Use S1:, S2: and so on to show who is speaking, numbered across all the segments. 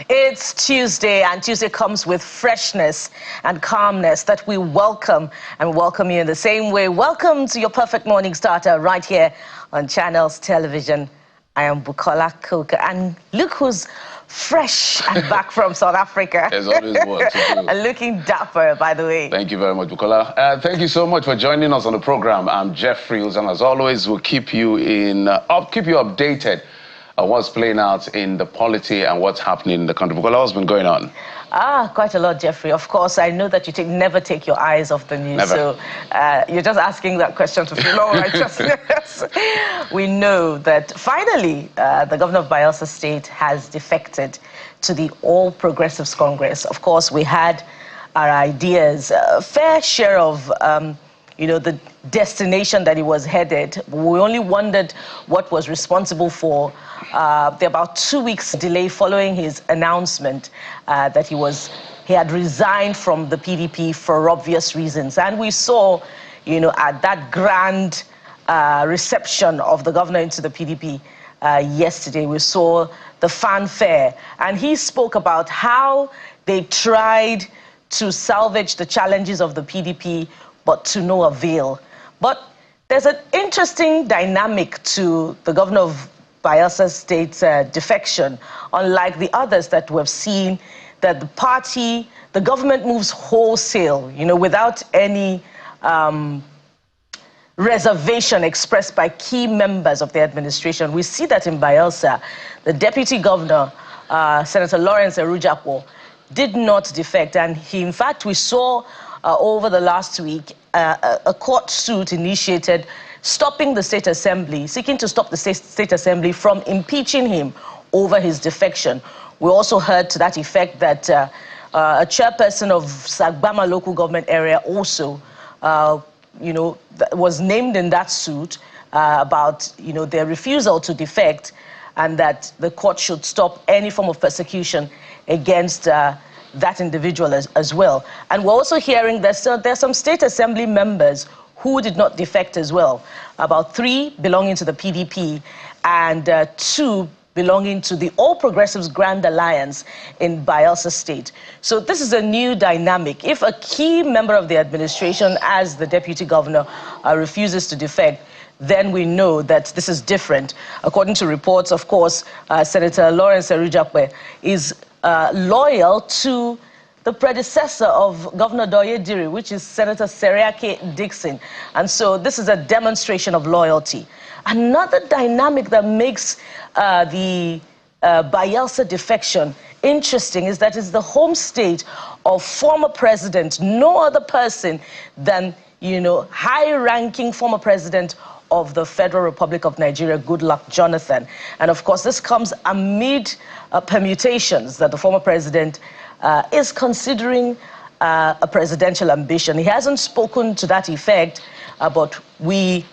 S1: It's Tuesday, and Tuesday comes with freshness and calmness that we welcome, and welcome you in the same way. Welcome to your perfect morning starter right here on Channels Television. I am Bukola Koka, and look who's fresh and back from South Africa.
S2: There's always more to do.
S1: And looking dapper, by the way.
S2: Thank you very much, Bukola. Thank you so much for joining us on the program. I'm Jeff Friels, and as always, we'll keep you updated on what's playing out in the polity and what's happening in the country. Bukola, what's been going on?
S1: Quite a lot, Jeffrey. Of course, I know that you never take your eyes off the news.
S2: Never.
S1: So you're just asking that question to feel all righteousness. We know that finally the governor of Bayelsa State has defected to the All Progressives Congress. Of course, we had our ideas, a fair share of the destination that he was headed. We only wondered what was responsible for the about 2 weeks delay following his announcement that he had resigned from the PDP for obvious reasons. And we saw, at that grand reception of the governor into the PDP yesterday, we saw the fanfare. And he spoke about how they tried to salvage the challenges of the PDP, but to no avail. But there's an interesting dynamic to the governor of Bayelsa State's defection, unlike the others that we've seen, that the government moves wholesale, without any reservation expressed by key members of the administration. We see that in Bayelsa, the deputy governor, Senator Lawrence Erujapor, did not defect, and in fact, we saw over the last week a court suit initiated stopping the State Assembly, seeking to stop the State Assembly from impeaching him over his defection. We also heard to that effect that a chairperson of Sagbama local government area also, was named in that suit about, their refusal to defect, and that the court should stop any form of persecution against that individual as well. And we're also hearing that there's some State Assembly members who did not defect as well, about 3 belonging to the PDP and 2 belonging to the All Progressives Grand Alliance in Bayelsa State. So this is a new dynamic. If a key member of the administration, as the deputy governor, refuses to defect, then we know that this is different. According to reports, of course, Senator Lawrence Erujapor is loyal to the predecessor of Governor Doyediri, which is Senator Seriake Dixon. And so this is a demonstration of loyalty. Another dynamic that makes the Bayelsa defection interesting is that it's the home state of former president, no other person than, high-ranking former president of the Federal Republic of Nigeria, Goodluck Jonathan. And of course, this comes amid permutations that the former president is considering a presidential ambition. He hasn't spoken to that effect, but we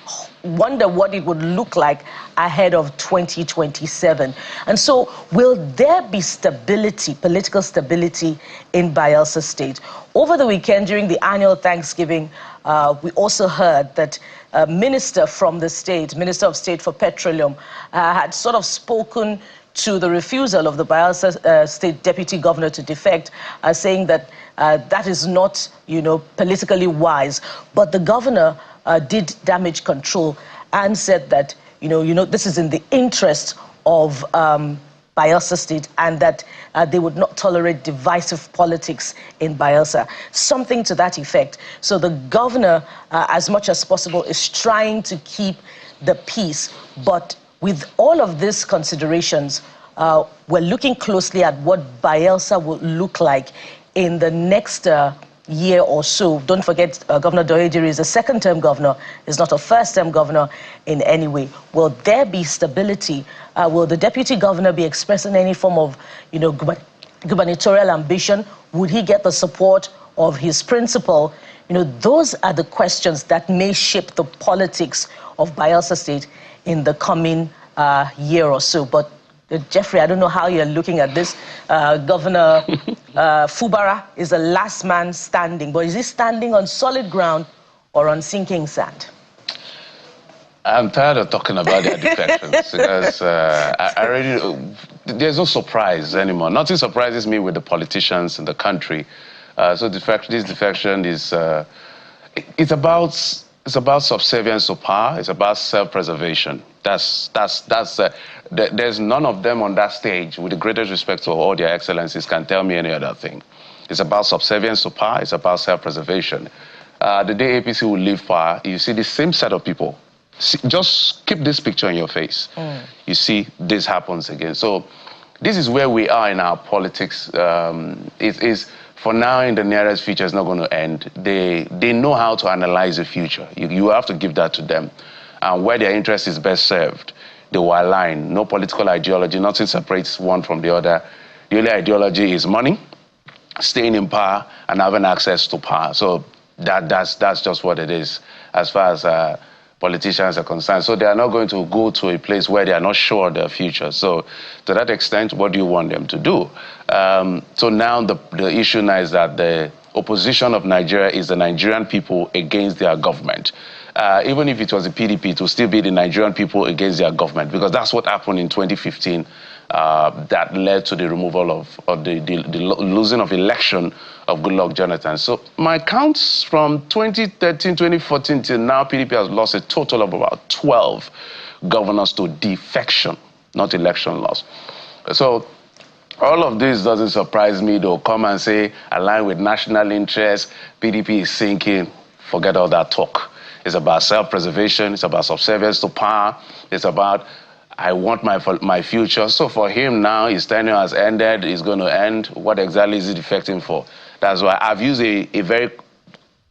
S1: wonder what it would look like ahead of 2027. And so will there be stability, political stability in Bayelsa State? Over the weekend, during the annual Thanksgiving, we also heard that a minister from the state, Minister of State for Petroleum, had sort of spoken to the refusal of the Bayelsa State Deputy Governor to defect, saying that that is not, politically wise. But the governor did damage control and said that, this is in the interest of Bayelsa State, and that they would not tolerate divisive politics in Bayelsa. Something to that effect. So the governor, as much as possible, is trying to keep the peace. But with all of these considerations, we're looking closely at what Bayelsa will look like in the next year or so. Don't forget, Governor Doyediri is a second-term governor, is not a first-term governor in any way. Will there be stability? Will the deputy governor be expressing any form of, gubernatorial ambition? Would he get the support of his principal? Those are the questions that may shape the politics of Bayelsa State in the coming year or so. But Jeffrey, I don't know how you're looking at this. Governor Fubara is the last man standing, but is he standing on solid ground or on sinking sand?
S2: I'm tired of talking about their defections because there's no surprise anymore. Nothing surprises me with the politicians in the country. So this defection is it's about subservience to power. It's about self-preservation. There's none of them on that stage, with the greatest respect to all their excellencies, can tell me any other thing. It's about subservience to power. It's about self-preservation. The day APC will leave power, you see the same set of people. Just keep this picture in your face. You see this happens again. So this is where we are in our politics. It is, for now, in the nearest future, it's not going to end. They know how to analyze the future. You have to give that to them. And where their interest is best served, they will align. No political ideology, nothing separates one from the other. The only ideology is money, staying in power, and having access to power. So that's just what it is as far as politicians are concerned. So they are not going to go to a place where they are not sure of their future. So to that extent, what do you want them to do? So now the issue now is that the opposition of Nigeria is the Nigerian people against their government. Even if it was the PDP, it will still be the Nigerian people against their government, because that's what happened in 2015 that led to the removal of the losing of election of Goodluck Jonathan. So my counts from 2013, 2014 till now, PDP has lost a total of about 12 governors to defection, not election loss. So all of this doesn't surprise me. They'll come and say, align with national interests, PDP is sinking. Forget all that talk. It's about self-preservation. It's about subservience to power. It's about, I want my future. So for him now, his tenure has ended. It's going to end. What exactly is he defecting for? That's why I've used a very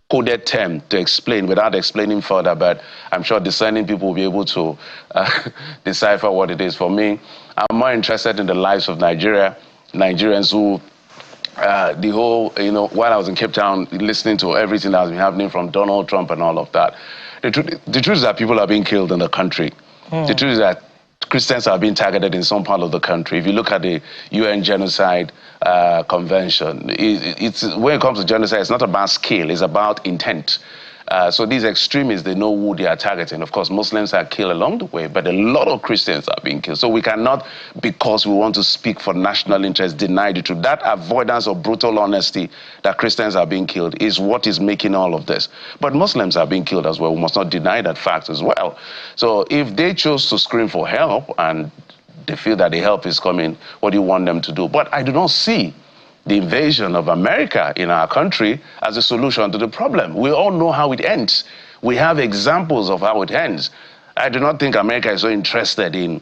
S2: coded term to explain without explaining further, but I'm sure discerning people will be able to decipher what it is. For me, I'm more interested in the lives of Nigerians who, the whole, while I was in Cape Town, listening to everything that has been happening from Donald Trump and all of that, the truth is that people are being killed in the country. The truth is that Christians are being targeted in some part of the country. If you look at the UN Genocide Convention, when it comes to genocide, it's not about scale, it's about intent. So these extremists, they know who they are targeting. Of course, Muslims are killed along the way, but a lot of Christians are being killed. So we cannot, because we want to speak for national interest, deny the truth. That avoidance of brutal honesty that Christians are being killed is what is making all of this. But Muslims are being killed as well. We must not deny that fact as well. So if they chose to scream for help and they feel that the help is coming, what do you want them to do? But I do not see the invasion of America in our country as a solution to the problem. We all know how it ends. We have examples of how it ends. I do not think America is so interested in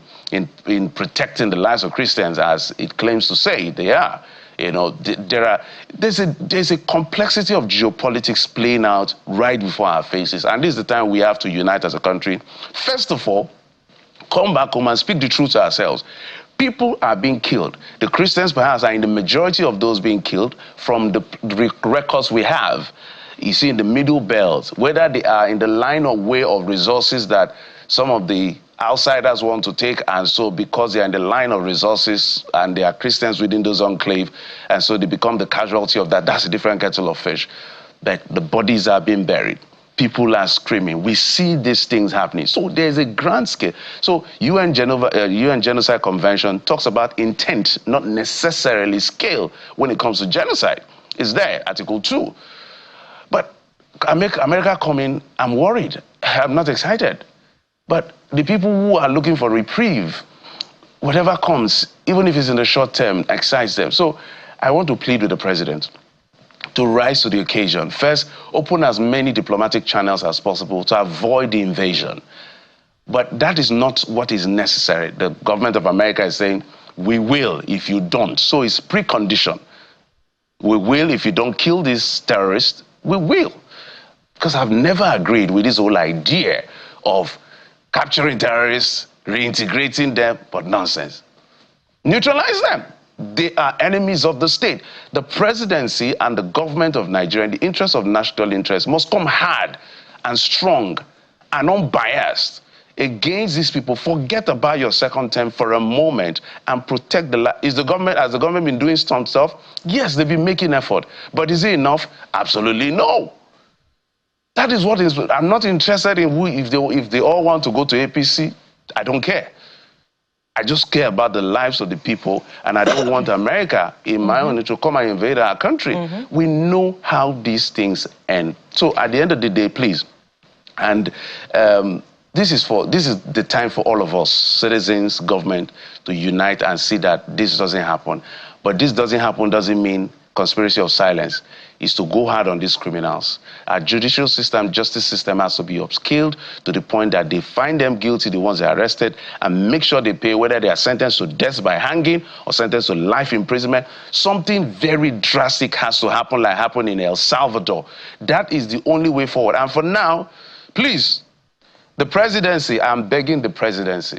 S2: protecting the lives of Christians as it claims to say they are. There's a complexity of geopolitics playing out right before our faces, and this is the time we have to unite as a country. First of all, come back home and speak the truth to ourselves. People are being killed. The Christians perhaps are in the majority of those being killed from the records we have. You see, in the middle belt, whether they are in the line of way of resources that some of the outsiders want to take, and so because they are in the line of resources and they are Christians within those enclaves, and so they become the casualty of that, that's a different kettle of fish. But the bodies are being buried. People are screaming. We see these things happening. So there's a grand scale. So UN Genocide Convention talks about intent, not necessarily scale when it comes to genocide. It's there, Article 2. But America coming, I'm worried. I'm not excited. But the people who are looking for reprieve, whatever comes, even if it's in the short term, excites them. So I want to plead with the president to rise to the occasion. First, open as many diplomatic channels as possible to avoid the invasion. But that is not what is necessary. The government of America is saying, we will if you don't. So it's precondition. We will if you don't kill these terrorists, we will. Because I've never agreed with this whole idea of capturing terrorists, reintegrating them, but nonsense. Neutralize them. They are enemies of the state. The presidency and the government of Nigeria, in the interest of national interest, must come hard and strong and unbiased against these people. Forget about your second term for a moment and protect the life. Has the government been doing some stuff? Yes, they've been making effort. But is it enough? Absolutely no. That is what is. I'm not interested in who, if they all want to go to APC, I don't care. I just care about the lives of the people, and I don't want America, in my own, to come and invade our country. We know how these things end. So at the end of the day, please, and this is the time for all of us, citizens, government, to unite and see that this doesn't happen. But this doesn't happen doesn't mean conspiracy of silence. Is to go hard on these criminals. Our judicial system, justice system has to be upscaled to the point that they find them guilty, the ones they arrested, and make sure they pay, whether they are sentenced to death by hanging or sentenced to life imprisonment. Something very drastic has to happen, like happened in El Salvador. That is the only way forward. And for now, please, the presidency, I'm begging the presidency.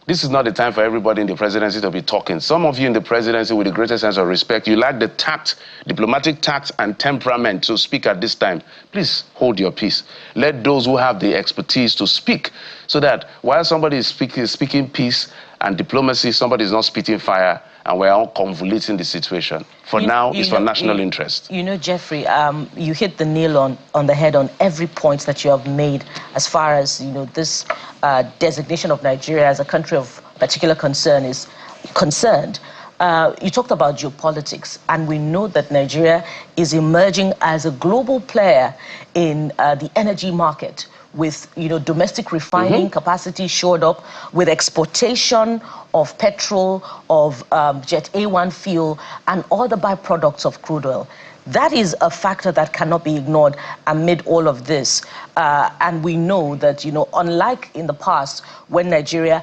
S2: This is not the time for everybody in the presidency to be talking. Some of you in the presidency, with the greatest sense of respect, you lack the tact, diplomatic tact and temperament to speak at this time. Please hold your peace. Let those who have the expertise to speak, so that while somebody is speaking peace and diplomacy, somebody is not spitting fire, and we're all convoluting the situation. For now, it's for national interest.
S1: You know, Jeffrey, you hit the nail on the head on every point that you have made as far as, you know, this designation of Nigeria as a country of particular concern is concerned. You talked about geopolitics, and we know that Nigeria is emerging as a global player in the energy market, with, you know, domestic refining capacity shored up, with exportation of petrol, of Jet A1 fuel, and all the byproducts of crude oil. That is a factor that cannot be ignored amid all of this. And we know that, you know, unlike in the past, when Nigeria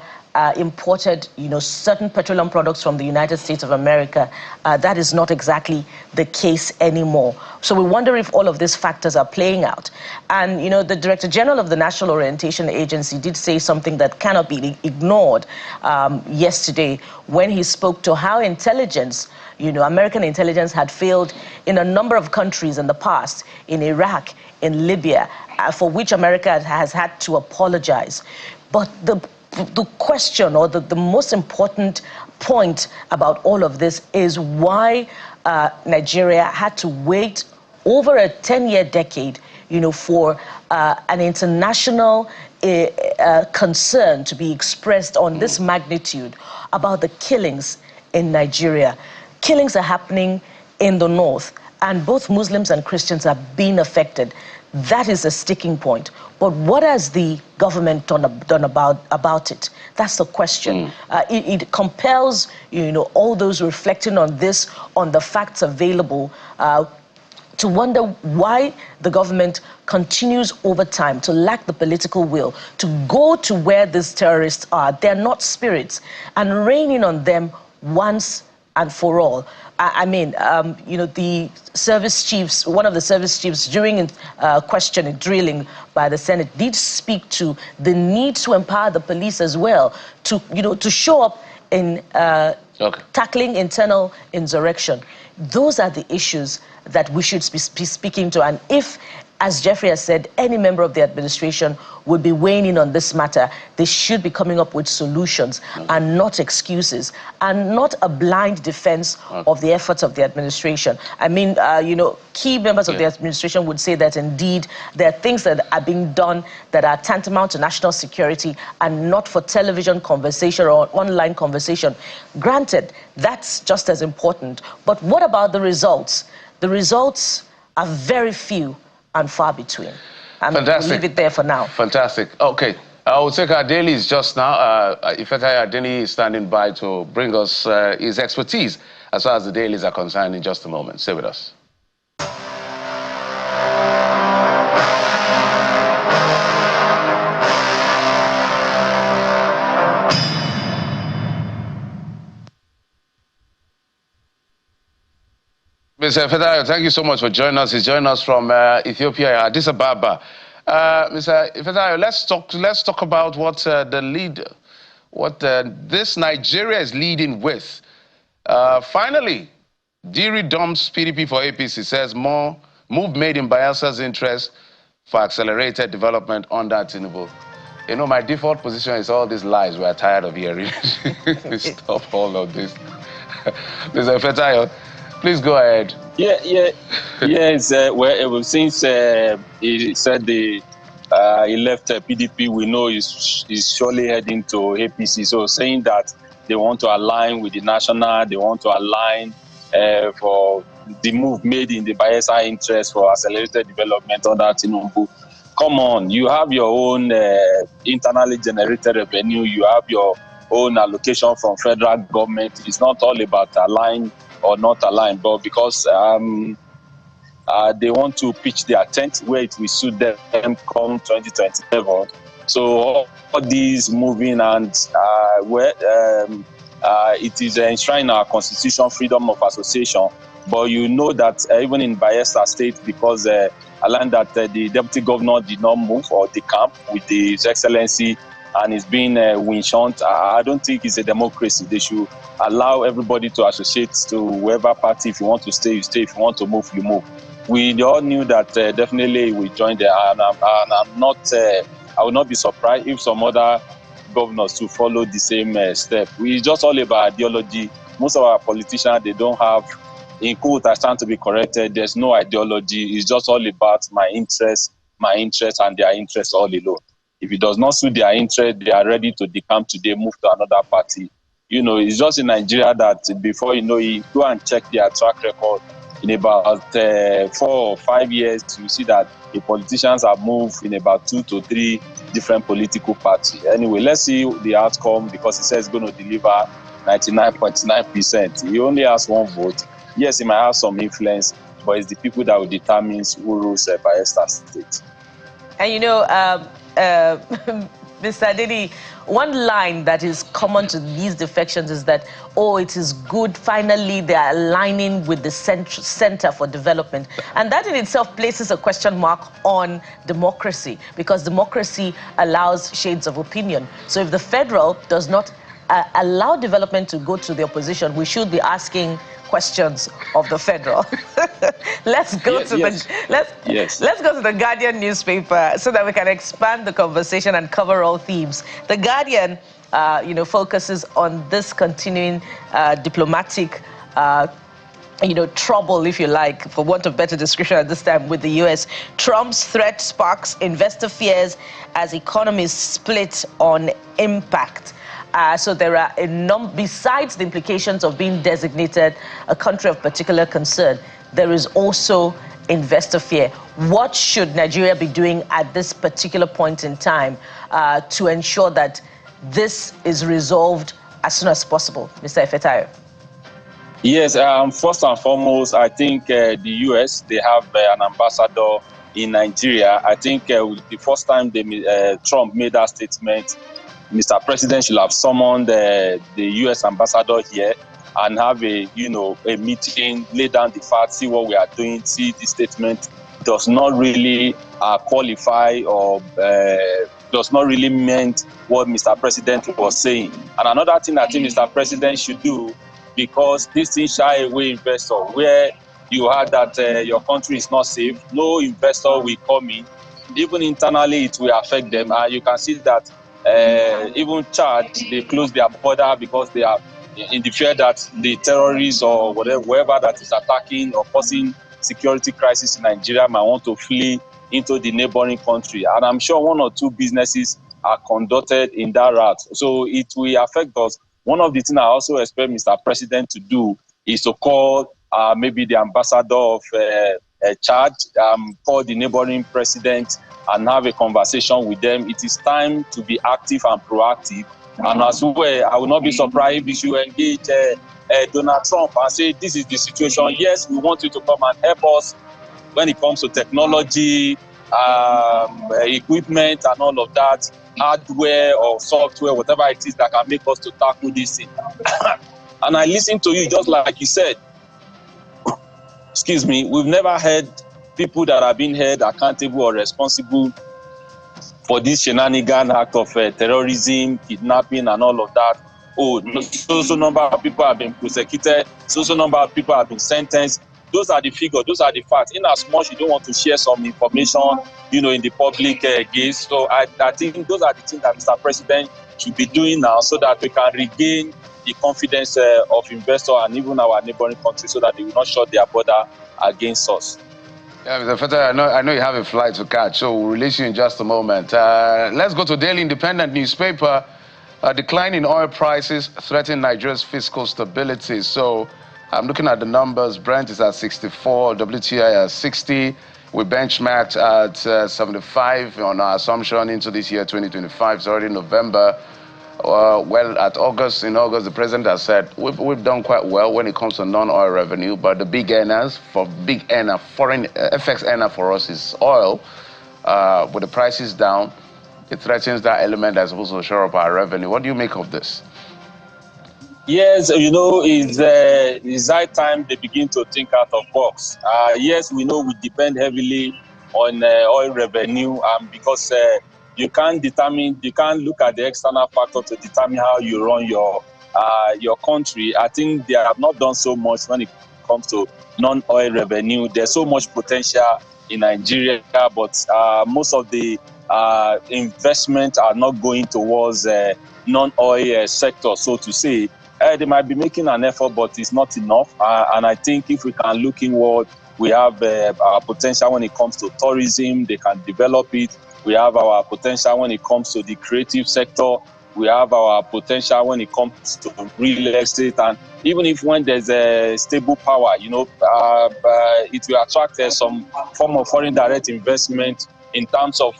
S1: imported, you know, certain petroleum products from the United States of America, that is not exactly the case anymore. So we wonder if all of these factors are playing out. And, you know, the Director General of the National Orientation Agency did say something that cannot be ignored yesterday when he spoke to how intelligence, you know, American intelligence had failed in a number of countries in the past, in Iraq, in Libya, for which America has had to apologize. But the question, or the most important point about all of this, is why Nigeria had to wait over a 10-year decade, you know, for an international concern to be expressed on this magnitude about the killings in Nigeria. Killings are happening in the north, and both Muslims and Christians are being affected. That is a sticking point. But what has the government done about it? That's the question. It compels, you know, all those reflecting on this, on the facts available, to wonder why the government continues over time to lack the political will to go to where these terrorists are. They're not spirits, and raining on them once and for all. I mean, you know, the service chiefs, one of the service chiefs during questioning, drilling by the Senate, did speak to the need to empower the police as well to, you know, to show up in tackling internal insurrection. Those are the issues that we should be speaking to. And if, as Jeffrey has said, any member of the administration would be weighing in on this matter, they should be coming up with solutions and not excuses, and not a blind defense of the efforts of the administration. I mean, you know, key members of the administration would say that indeed there are things that are being done that are tantamount to national security and not for television conversation or online conversation. Granted, that's just as important. But what about the results? The results are very few and far between. Fantastic. We'll leave it there for now.
S2: Fantastic. Okay. I will take our dailies just now. Ifetai Adeni is standing by to bring us his expertise as far as the dailies are concerned in just a moment. Stay with us. Mr. Ifetai, thank you so much for joining us. He's joining us from Ethiopia, Addis Ababa. Mr. Ifetai, let's talk about what this Nigeria is leading with. Finally, Diri dumps PDP for APC, says more move made in Bayelsa's interest for accelerated development under Tinubu. You know, my default position is all these lies we're tired of hearing. Stop all of this. Mr. Ifetai, please go ahead.
S3: Yes. Well, since he said he left PDP, we know he's surely heading to APC. So saying that they want to align with the national, they want to align for the move made in the Bayelsa interest for accelerated development under Tinubu. Come on, you have your own internally generated revenue, you have your own allocation from federal government. It's not all about align or not align, but because they want to pitch their tent where it will suit them come 2027. So all these moving and it is enshrined in our constitution, freedom of association. But you know that even in Bayelsa State, because I learned that the deputy governor did not move or decamp with His Excellency and is being windshunt, I don't think it's a democracy. They should allow everybody to associate to whoever party. If you want to stay, you stay. If you want to move, you move. We all knew that definitely we joined there, and I'm not. I will not be surprised if some other governors to follow the same step. It's just all about ideology. Most of our politicians, they don't have, in quote, I stand to be corrected, there's no ideology. It's just all about my interest, and their interest all alone. If it does not suit their interest, they are ready to decamp today, move to another party. You know, it's just in Nigeria that before you know it, go and check their track record. In about 4 or 5 years, you see that the politicians have moved in about 2 to 3 different political parties. Anyway, let's see the outcome, because he says he's going to deliver 99.9%. He only has 1 vote. Yes, he might have some influence, but it's the people that will determine who rules Bayelsa State.
S1: And you know, Mr. Didi, one line that is common to these defections is that, oh, it is good, finally they are aligning with the Center for Development. And that in itself places a question mark on democracy, because democracy allows shades of opinion. So if the federal does not allow development to go to the opposition, we should be asking questions of the federal. Let's go to the Guardian newspaper so that we can expand the conversation and cover all themes. The Guardian, focuses on this continuing diplomatic, trouble, if you like, for want of better description at this time, with the U.S. Trump's threat sparks investor fears as economies split on impact. So there are besides the implications of being designated a country of particular concern, there is also investor fear. What should Nigeria be doing at this particular point in time to ensure that this is resolved as soon as possible? Mr. Efetayo.
S3: Yes, first and foremost, I think the U.S., they have an ambassador in Nigeria. I think the first time Trump made that statement, Mr. President should have summoned the U.S. ambassador here and have a meeting, lay down the facts, see what we are doing, see the statement does not really qualify or does not really mean what Mr. President was saying. And another thing I think Mr. President should do, because this thing shy away investor, where you heard that your country is not safe, no investor will come in. Even internally, it will affect them. And you can see that even Chad, they close their border because they are in the fear that the terrorists or whoever that is attacking or causing security crisis in Nigeria might want to flee into the neighboring country. And I'm sure 1 or 2 businesses are conducted in that route. So it will affect us. One of the things I also expect Mr. President to do is to call maybe the ambassador of Chad, call the neighboring president and have a conversation with them. It is time to be active and proactive. And as well, I will not be surprised if you should engage Donald Trump and say, this is the situation. Yes, we want you to come and help us when it comes to technology, equipment and all of that, hardware or software, whatever it is that can make us to tackle this thing. And I listen to you just like you said. Excuse me, we've never heard people that are being held accountable or responsible for this shenanigan act of terrorism, kidnapping and all of that. Oh, so number of people have been prosecuted, so number of people have been sentenced. Those are the figures, those are the facts. In as much you don't want to share some information, in the public gaze. So I think those are the things that Mr. President should be doing now so that we can regain the confidence of investors and even our neighboring countries so that they will not shut their border against us.
S2: Yeah, Mr. Feta, I know you have a flight to catch, so we'll release you in just a moment. Let's go to Daily Independent newspaper. A decline in oil prices threaten Nigeria's fiscal stability. So I'm looking at the numbers. Brent is at 64, WTI at 60. We benchmarked at 75 on our assumption into this year, 2025. It's already November. Well, in August, the president has said we've done quite well when it comes to non-oil revenue, but the big earners, foreign FX earner for us is oil. With the prices down, it threatens that element that's supposed to shore up our revenue. What do you make of this?
S3: Yes, it's high time they begin to think out of box. Yes, we know we depend heavily on oil revenue, because you can't look at the external factor to determine how you run your country. I think they have not done so much when it comes to non-oil revenue. There's so much potential in Nigeria, but most of the investment are not going towards non-oil sector, so to say. They might be making an effort, but it's not enough. And I think if we can look inward, we have our potential when it comes to tourism. They can develop it. We have our potential when it comes to the creative sector. We have our potential when it comes to real estate. And even if when there's a stable power, it will attract some form of foreign direct investment in terms of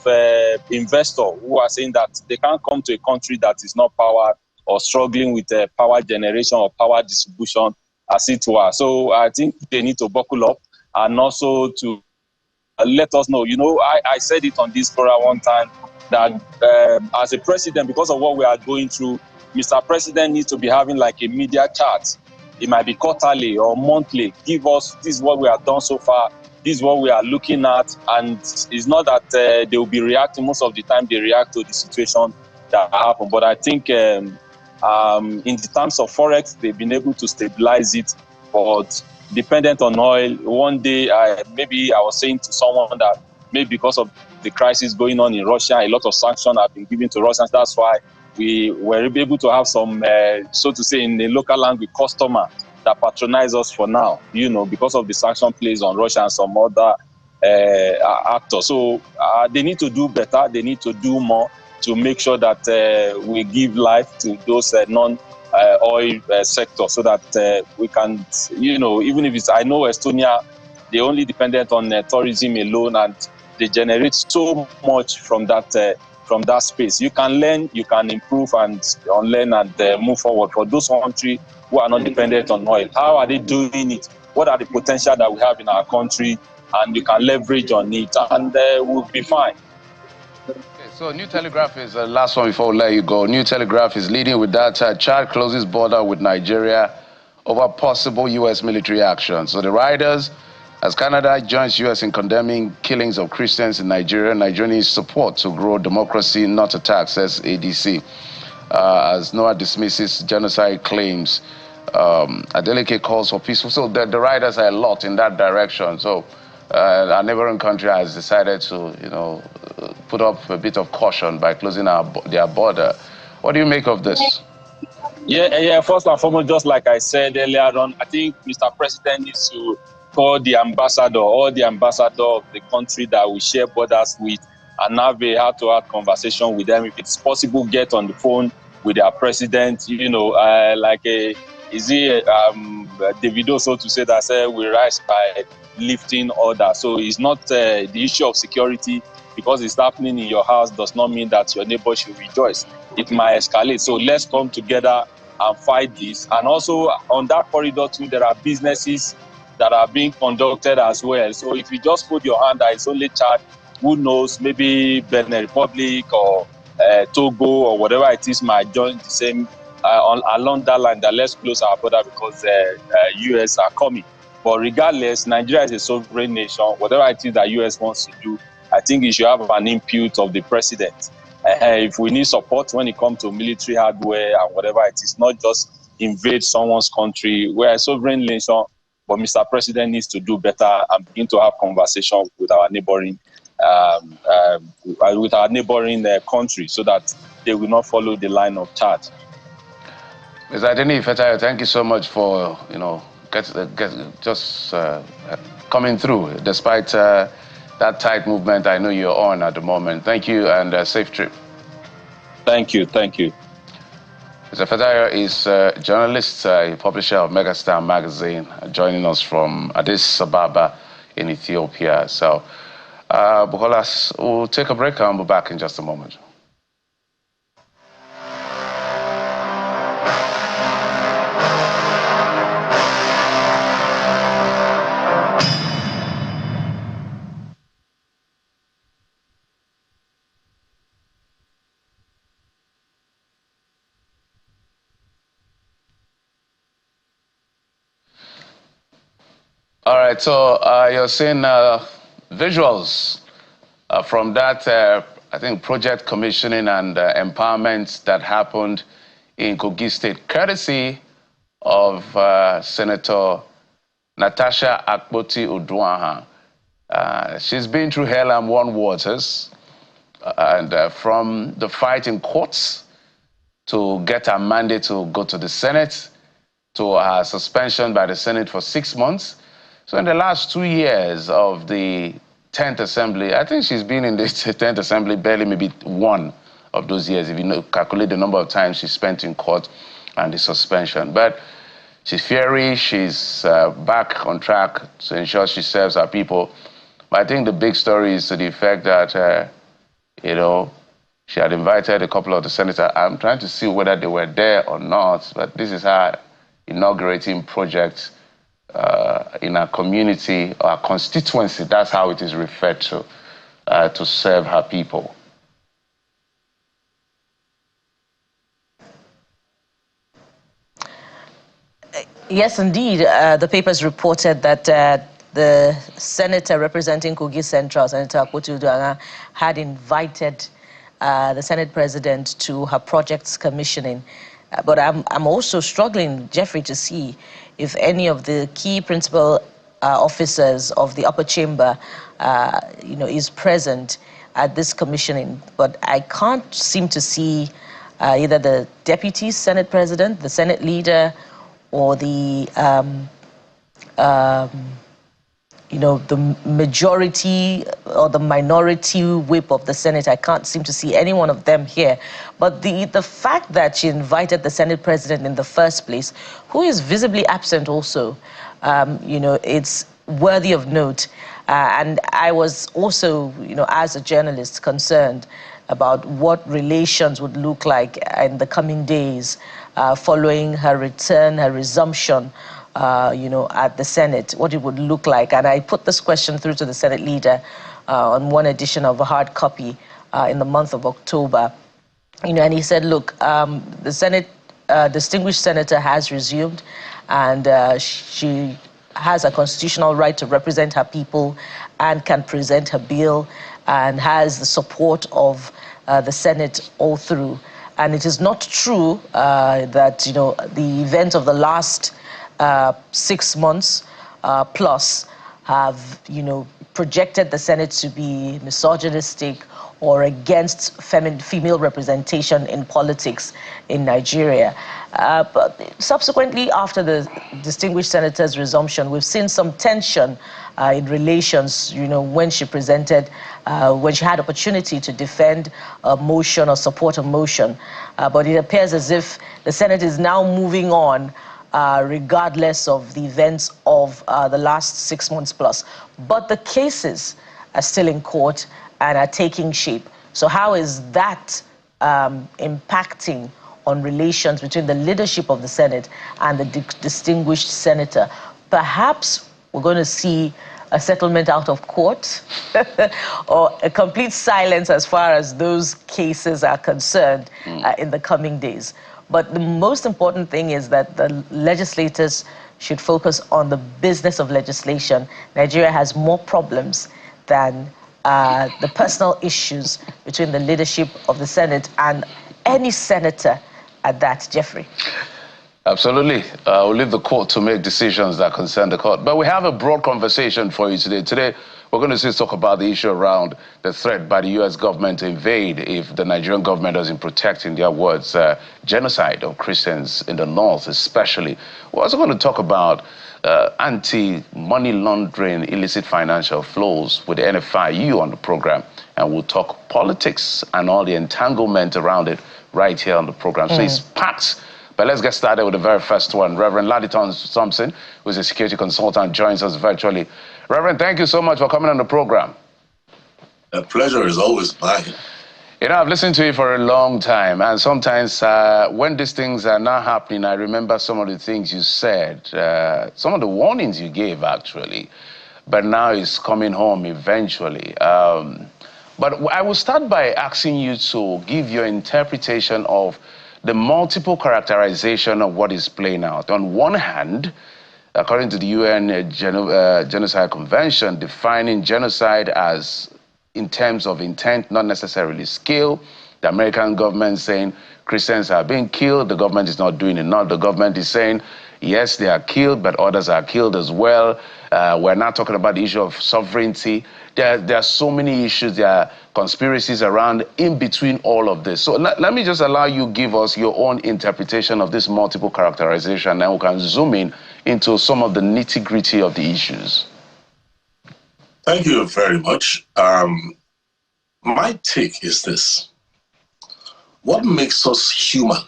S3: investors who are saying that they can't come to a country that is not powered or struggling with power generation or power distribution, as it were. So I think they need to buckle up and also to let us know. I said it on this program one time that as a president, because of what we are going through, Mr. President needs to be having like a media chat. It might be quarterly or monthly. Give us, this is what we have done so far. This is what we are looking at. And it's not that they will be reacting. Most of the time they react to the situation that happen. But I think in the terms of Forex, they've been able to stabilize it, but dependent on oil. One day, maybe I was saying to someone that maybe because of the crisis going on in Russia, a lot of sanctions have been given to Russians. That's why we were able to have some, so to say, in the local language, customer that patronize us for now, because of the sanction placed on Russia and some other actors. So they need to do better. They need to do more to make sure that we give life to those non-oil sectors, so that we can, even if it's, I know Estonia, they only dependent on tourism alone, and they generate so much from that space. You can learn, you can improve and unlearn and move forward. For those countries who are not dependent on oil, how are they doing it? What are the potential that we have in our country? And you can leverage on it, and we'll be fine.
S2: So New Telegraph is the last one before we let you go. New Telegraph is leading with that. Chad closes border with Nigeria over possible U.S. military action. So the riders, as Canada joins U.S. in condemning killings of Christians in Nigeria, Nigeria needs support to grow democracy, not attack, says ADC. As NOAA dismisses genocide claims, Adeleke calls for peaceful. So the riders are a lot in that direction. So our neighboring country has decided to, put up a bit of caution by closing their border. What do you make of this?
S3: Yeah. First and foremost, just like I said earlier on, I think Mr. President needs to call the ambassador or the ambassador of the country that we share borders with and have a heart-to-heart conversation with them. If it's possible, get on the phone with their president, Davido, so to say, that said we rise by lifting order. So it's not the issue of security. Because it's happening in your house does not mean that your neighbor should rejoice. It might escalate. So let's come together and fight this. And also on that corridor too, there are businesses that are being conducted as well. So if you just put your hand that it's only Chad, who knows, maybe Benin Republic or Togo or whatever it is might join the same along that line, that let's close our border because US are coming. But regardless, Nigeria is a sovereign nation. Whatever it is that US wants to do, I think it should have an input of the president. If we need support when it comes to military hardware and whatever it is, not just invade someone's country. We're a sovereign nation, but Mr. President needs to do better and begin to have conversations with our neighboring country, so that they will not follow the line of Chad.
S2: Ms. Adeni Ifetayo, thank you so much for coming through despite that tight movement I know you're on at the moment. Thank you, and safe trip.
S3: Thank you.
S2: Mr. Fatayo is a journalist, a publisher of Megastar magazine, joining us from Addis Ababa in Ethiopia. So, Bukola, we'll take a break and we'll be back in just a moment. All right, so you're seeing visuals from that, I think, project commissioning and empowerment that happened in Kogi State, courtesy of Senator Natasha Akpoti-Uduaghan. She's been through hell and warm waters, and from the fight in courts to get her mandate to go to the Senate, to her suspension by the Senate for 6 months. So in the last 2 years of the 10th Assembly, I think she's been in the 10th Assembly barely maybe one of those years, if you calculate the number of times she spent in court and the suspension. But she's fiery, she's back on track to ensure she serves her people. But I think the big story is to the effect that, you know, she had invited a couple of the senators. I'm trying to see whether they were there or not, but this is her inaugurating project in our community, our constituency, that's how it is referred to serve her people.
S1: Yes, indeed. The papers reported that the senator representing Kogi Central, Senator Akpoti-Uduaghan, had invited the Senate president to her project's commissioning. But I'm also struggling, Jeffrey, to see if any of the key principal officers of the upper chamber, is present at this commissioning. But I can't seem to see either the deputy Senate president, the Senate leader, or the the majority or the minority whip of the Senate. I can't seem to see any one of them here. But the fact that she invited the Senate president in the first place, who is visibly absent also, it's worthy of note. And I was also, as a journalist, concerned about what relations would look like in the coming days following her return, her resumption at the Senate, what it would look like. And I put this question through to the Senate leader on one edition of a hard copy in the month of October. And he said, look, the Senate, distinguished senator has resumed, and she has a constitutional right to represent her people and can present her bill and has the support of the Senate all through. And it is not true that, the events of the last 6 months plus have, projected the Senate to be misogynistic or against female representation in politics in Nigeria. But subsequently, after the distinguished senator's resumption, we've seen some tension in relations, when she presented, when she had opportunity to defend a motion or support a motion. But it appears as if the Senate is now moving on regardless of the events of the last 6 months plus. But the cases are still in court and are taking shape. So how is that impacting on relations between the leadership of the Senate and the distinguished senator? Perhaps we're going to see a settlement out of court or a complete silence as far as those cases are concerned in the coming days. But the most important thing is that the legislators should focus on the business of legislation. Nigeria has more problems than the personal issues between the leadership of the Senate and any senator at that, Jeffrey.
S2: Absolutely. We'll leave the court to make decisions that concern the court. But we have a broad conversation for you today. Today, we're going to talk about the issue around the threat by the U.S. government to invade if the Nigerian government doesn't protect, in their words, genocide of Christians in the north, especially. We're also going to talk about anti-money laundering, illicit financial flows with the NFIU on the program. And we'll talk politics and all the entanglement around it right here on the program. So it's packed. But let's get started with the very first one. Reverend Laditon Thompson, who is a security consultant, joins us virtually. Reverend, thank you so much for coming on the program.
S4: A pleasure is always mine.
S2: You know, I've listened to you for a long time, and sometimes when these things are not happening, I remember some of the things you said, some of the warnings you gave, actually. But now it's coming home eventually. But I will start by asking you to give your interpretation of the multiple characterization of what is playing out. On one hand, according to the UN Genocide Convention, defining genocide as in terms of intent, not necessarily skill. The American government saying Christians are being killed, the government is not doing enough. The government is saying, yes, they are killed, but others are killed as well. We're not talking about the issue of sovereignty. There are so many issues, there are conspiracies around in between all of this. So let me just allow you give us your own interpretation of this multiple characterization, and we can zoom in into some of the nitty-gritty of the issues.
S4: Thank you very much. My take is this. What makes us human?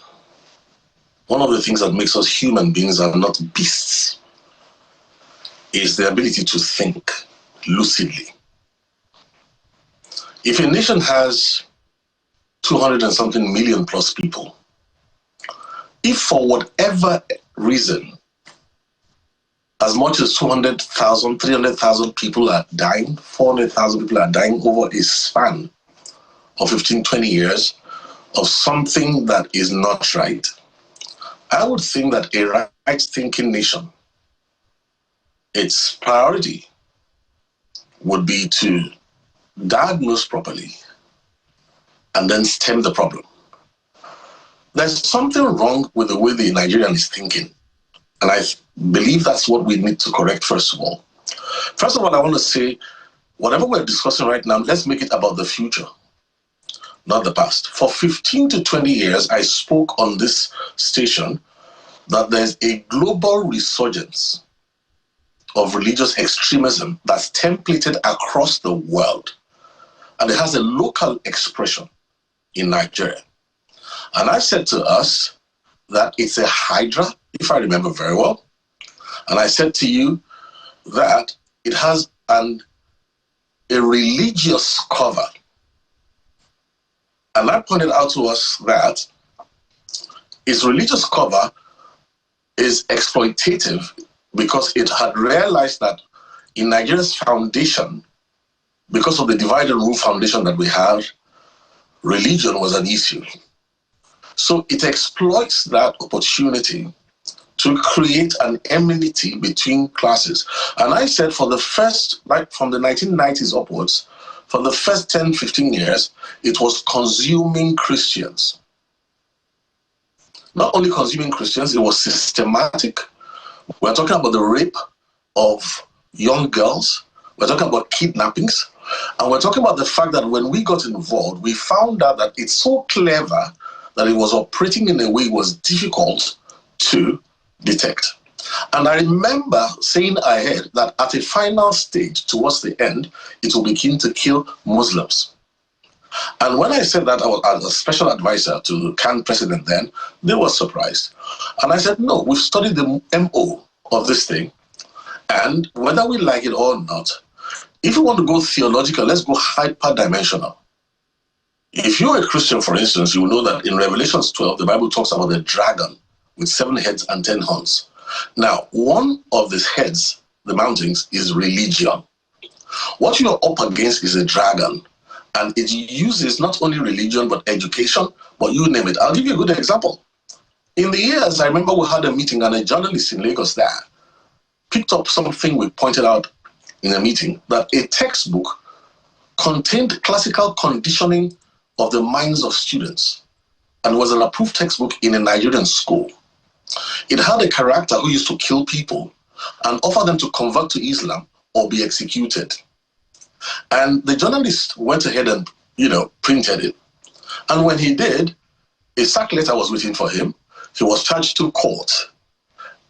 S4: One of the things that makes us human beings and not beasts is the ability to think lucidly. If a nation has 200 and something million plus people, if for whatever reason as much as 200,000, 300,000 people are dying, 400,000 people are dying over a span of 15, 20 years of something that is not right, I would think that a right-thinking nation, its priority would be to diagnose properly and then stem the problem. There's something wrong with the way the Nigerian is thinking. And I believe that's what we need to correct, first of all. First of all, I want to say, whatever we're discussing right now, let's make it about the future, not the past. For 15 to 20 years, I spoke on this station that there's a global resurgence of religious extremism that's templated across the world. And it has a local expression in Nigeria. And I said to us that it's a hydra, if I remember very well. And I said to you that it has a religious cover. And I pointed out to us that its religious cover is exploitative because it had realized that in Nigeria's foundation, because of the divide and rule foundation that we have, religion was an issue. So it exploits that opportunity to create an enmity between classes. And I said for the first, like from the 1990s upwards, for the first 10, 15 years, it was consuming Christians. Not only consuming Christians, it was systematic. We're talking about the rape of young girls. We're talking about kidnappings. And we're talking about the fact that when we got involved, we found out that it's so clever that it was operating in a way it was difficult to detect. And I remember saying ahead that at a final stage, towards the end, it will begin to kill Muslims. And when I said that, I was as a special advisor to the CAN president then, they were surprised. And I said, no, we've studied the MO of this thing, and whether we like it or not, if you want to go theological, let's go hyperdimensional. If you're a Christian, for instance, you will know that in Revelations 12, the Bible talks about the dragon with 7 heads and 10 horns. Now, one of these heads, the mountains, is religion. What you're up against is a dragon, and it uses not only religion, but education, but you name it. I'll give you a good example. In the years, I remember we had a meeting, and a journalist in Lagos there picked up something we pointed out in a meeting, that a textbook contained classical conditioning of the minds of students and was an approved textbook in a Nigerian school. It had a character who used to kill people and offer them to convert to Islam or be executed. And the journalist went ahead and, printed it. And when he did, a sack letter was waiting for him. He was charged to court.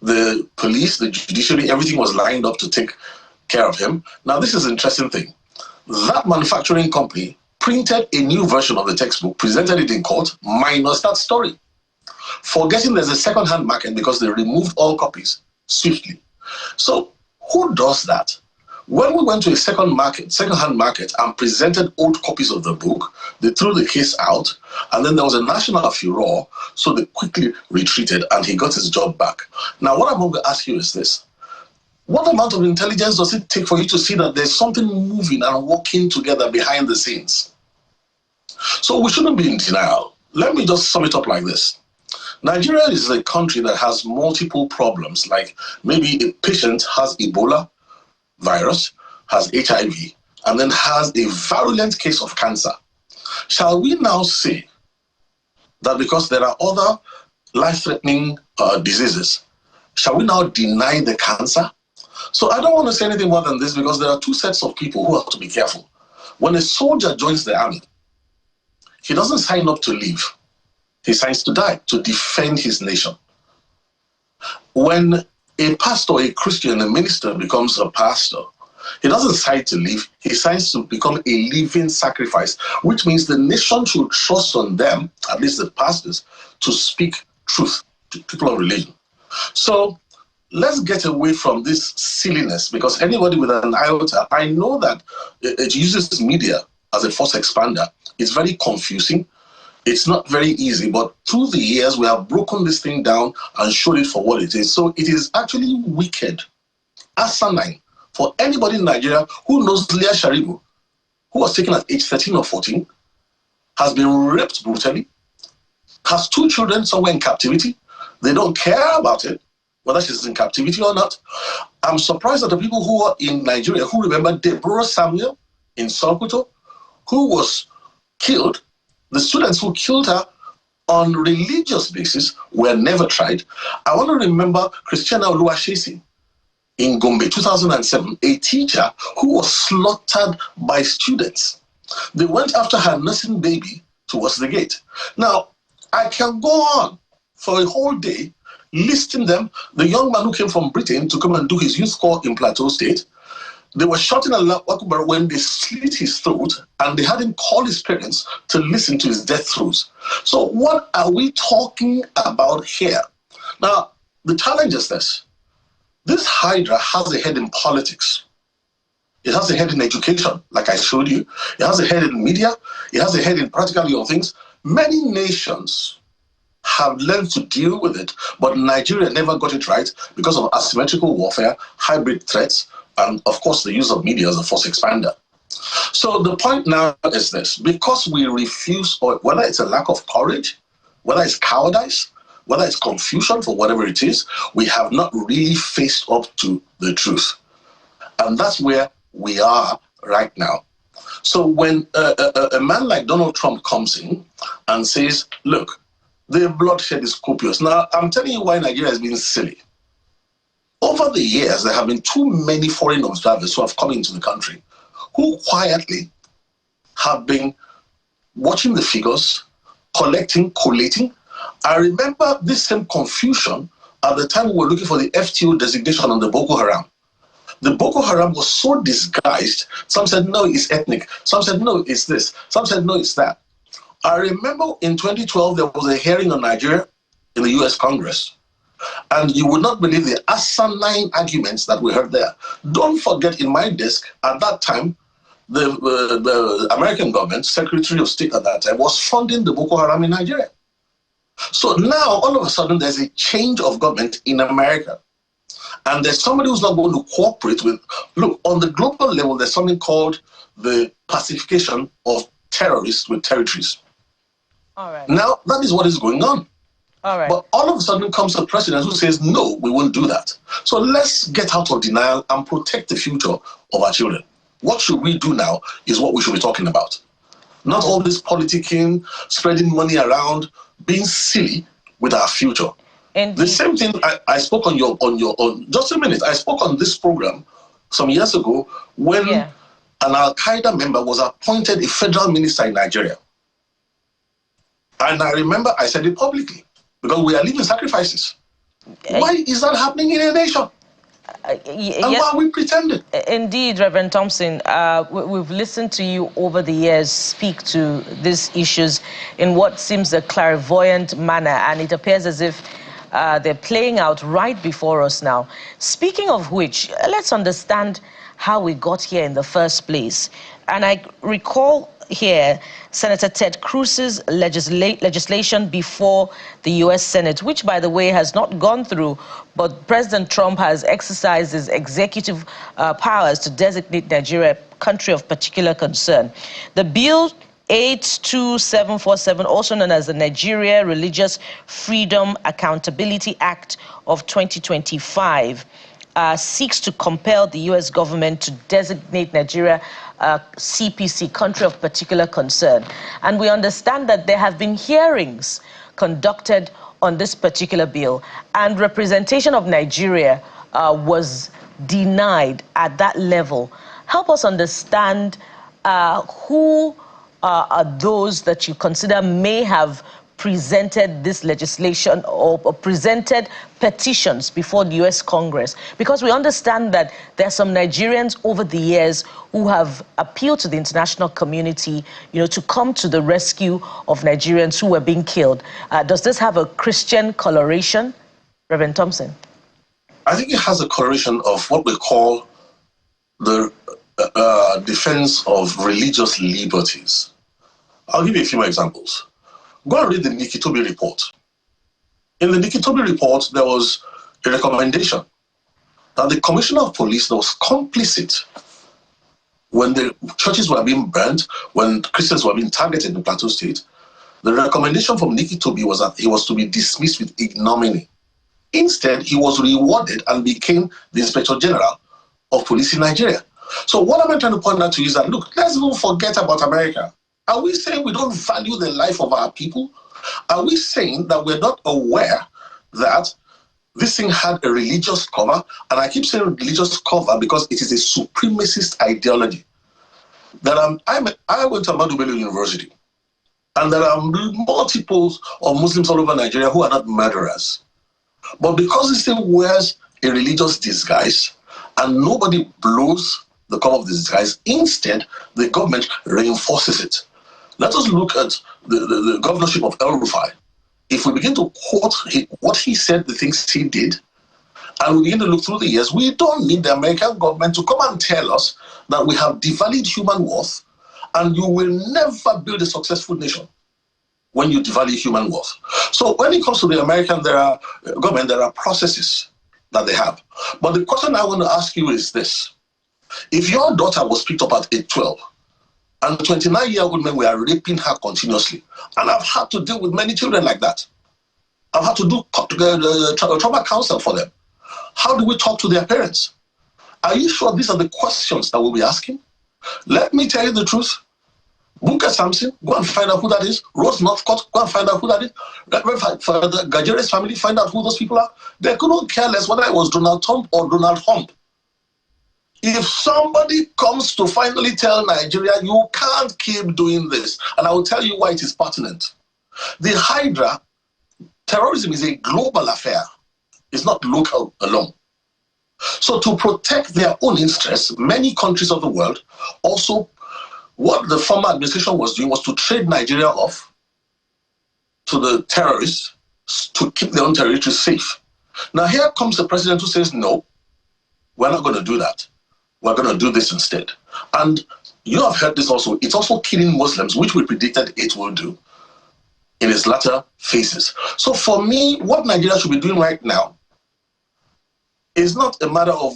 S4: The police, the judiciary, everything was lined up to take care of him. Now, this is an interesting thing. That manufacturing company printed a new version of the textbook, presented it in court, minus that story, forgetting there's a second-hand market because they removed all copies swiftly. So who does that? When we went to a second-hand market, and presented old copies of the book, they threw the case out, and then there was a national furor, so they quickly retreated, and he got his job back. Now, what I'm going to ask you is this. What amount of intelligence does it take for you to see that there's something moving and working together behind the scenes? So we shouldn't be in denial. Let me just sum it up like this. Nigeria is a country that has multiple problems, like maybe a patient has Ebola virus, has HIV, and then has a virulent case of cancer. Shall we now say that because there are other life-threatening diseases, shall we now deny the cancer? So I don't want to say anything more than this, because there are two sets of people who have to be careful. When a soldier joins the army, he doesn't sign up to live. He signs to die, to defend his nation. When a pastor, a Christian, a minister becomes a pastor, he doesn't sign to live, he signs to become a living sacrifice, which means the nation should trust on them, at least the pastors, to speak truth to people of religion. So let's get away from this silliness, because anybody with an iota, I know that it uses media as a force expander. It's very confusing. It's not very easy, but through the years, we have broken this thing down and showed it for what it is. So it is actually wicked, asinine, for anybody in Nigeria who knows Leah Sharibu, who was taken at age 13 or 14, has been raped brutally, has 2 children somewhere in captivity. They don't care about it, whether she's in captivity or not. I'm surprised that the people who are in Nigeria who remember Deborah Samuel in Sokoto, who was killed. The students who killed her on religious basis were never tried. I want to remember Christiana Oluwashesi in Gombe, 2007, a teacher who was slaughtered by students. They went after her nursing baby towards the gate. Now, I can go on for a whole day listing them. The young man who came from Britain to come and do his youth corps in Plateau State, they were shouting Allah Akbar when they slit his throat, and they had him call his parents to listen to his death throes. So what are we talking about here? Now, the challenge is this. This Hydra has a head in politics. It has a head in education, like I showed you. It has a head in media. It has a head in practically all things. Many nations have learned to deal with it, but Nigeria never got it right because of asymmetrical warfare, hybrid threats, and of course the use of media as a force expander. So the point now is this: because we refuse, or whether it's a lack of courage, whether it's cowardice, whether it's confusion for whatever it is, we have not really faced up to the truth. And that's where we are right now. So when a man like Donald Trump comes in and says, look, the bloodshed is copious. Now, I'm telling you why Nigeria has been silly. Over the years, there have been too many foreign observers who have come into the country who quietly have been watching the figures, collecting, collating. I remember this same confusion at the time we were looking for the FTO designation on the Boko Haram. The Boko Haram was so disguised. Some said, no, it's ethnic. Some said, no, it's this. Some said, no, it's that. I remember in 2012, there was a hearing on Nigeria in the US Congress. And you would not believe the asinine arguments that we heard there. Don't forget, in my desk at that time, the American government, Secretary of State at that time, was funding the Boko Haram in Nigeria. So now, all of a sudden, there's a change of government in America. And there's somebody who's not going to cooperate with, look, on the global level, there's something called the pacification of terrorists with territories.
S1: All right.
S4: Now, that is what is going on.
S1: All right.
S4: But all of a sudden comes a president who says, no, we won't do that. So let's get out of denial and protect the future of our children. What should we do now is what we should be talking about. Not all this politicking, spreading money around, being silly with our future.
S1: Indeed.
S4: The same thing I spoke on just a minute. I spoke on this program some years ago when an Al-Qaeda member was appointed a federal minister in Nigeria. And I remember I said it publicly, because we are living sacrifices. Why is that happening in a nation? And why are we pretending?
S1: Indeed, Reverend Thompson, we've listened to you over the years speak to these issues in what seems a clairvoyant manner, and it appears as if they're playing out right before us now. Speaking of which, let's understand how we got here in the first place. And I recall here Senator Ted Cruz's legislation before the U.S. Senate, which, by the way, has not gone through, but President Trump has exercised his executive powers to designate Nigeria a country of particular concern. The bill 82747, also known as the Nigeria Religious Freedom Accountability Act of 2025, seeks to compel the U.S. government to designate Nigeria CPC, country of particular concern. And we understand that there have been hearings conducted on this particular bill, and representation of Nigeria was denied at that level. Help us understand who are those that you consider may have presented this legislation or presented petitions before the U.S. Congress, because we understand that there are some Nigerians over the years who have appealed to the international community, to come to the rescue of Nigerians who were being killed. Does this have a Christian coloration, Reverend Thompson?
S4: I think it has a coloration of what we call the defense of religious liberties. I'll give you a few more examples. Go and read the Nikitobi report. In the Nikitobi report, there was a recommendation that the Commissioner of Police was complicit when the churches were being burnt, when Christians were being targeted in Plateau State. The recommendation from Nikitobi was that he was to be dismissed with ignominy. Instead, he was rewarded and became the Inspector General of Police in Nigeria. So what am I trying to point out to you is that, look, let's not forget about America. Are we saying we don't value the life of our people? Are we saying that we're not aware that this thing had a religious cover? And I keep saying religious cover because it is a supremacist ideology. I went to Ahmadu Bello University, and there are multiples of Muslims all over Nigeria who are not murderers. But because this thing wears a religious disguise and nobody blows the cover of the disguise, instead, the government reinforces it. Let us look at the governorship of El Rufai. If we begin to quote what he said, the things he did, and we begin to look through the years, we don't need the American government to come and tell us that we have devalued human worth, and you will never build a successful nation when you devalue human worth. So when it comes to the American government, there are processes that they have. But the question I want to ask you is this. If your daughter was picked up at age 12, and 29-year-old men were raping her continuously, and I've had to deal with many children like that. I've had to do trauma counsel for them. How do we talk to their parents? Are you sure these are the questions that we'll be asking? Let me tell you the truth. Bunker Samson, go and find out who that is. Rose Northcott, go and find out who that is. For the Gajere's family, find out who those people are. They couldn't care less whether it was Donald Trump or Donald Hump. If somebody comes to finally tell Nigeria, you can't keep doing this, and I will tell you why it is pertinent. The Hydra, terrorism is a global affair. It's not local alone. So to protect their own interests, many countries of the world also, what the former administration was doing was to trade Nigeria off to the terrorists to keep their own territory safe. Now here comes the president who says, no, we're not going to do that. We're going to do this instead. And you have heard this also. It's also killing Muslims, which we predicted it will do in its latter phases. So for me, what Nigeria should be doing right now is not a matter of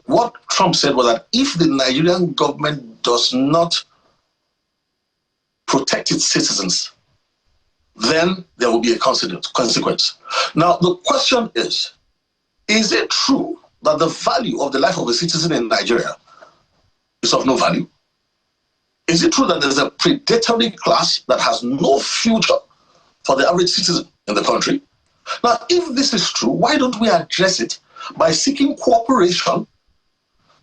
S4: what Trump said was that if the Nigerian government does not protect its citizens, then there will be a consequence. Now, the question is it true that the value of the life of a citizen in Nigeria is of no value? Is it true that there's a predatory class that has no future for the average citizen in the country? Now, if this is true, why don't we address it by seeking cooperation,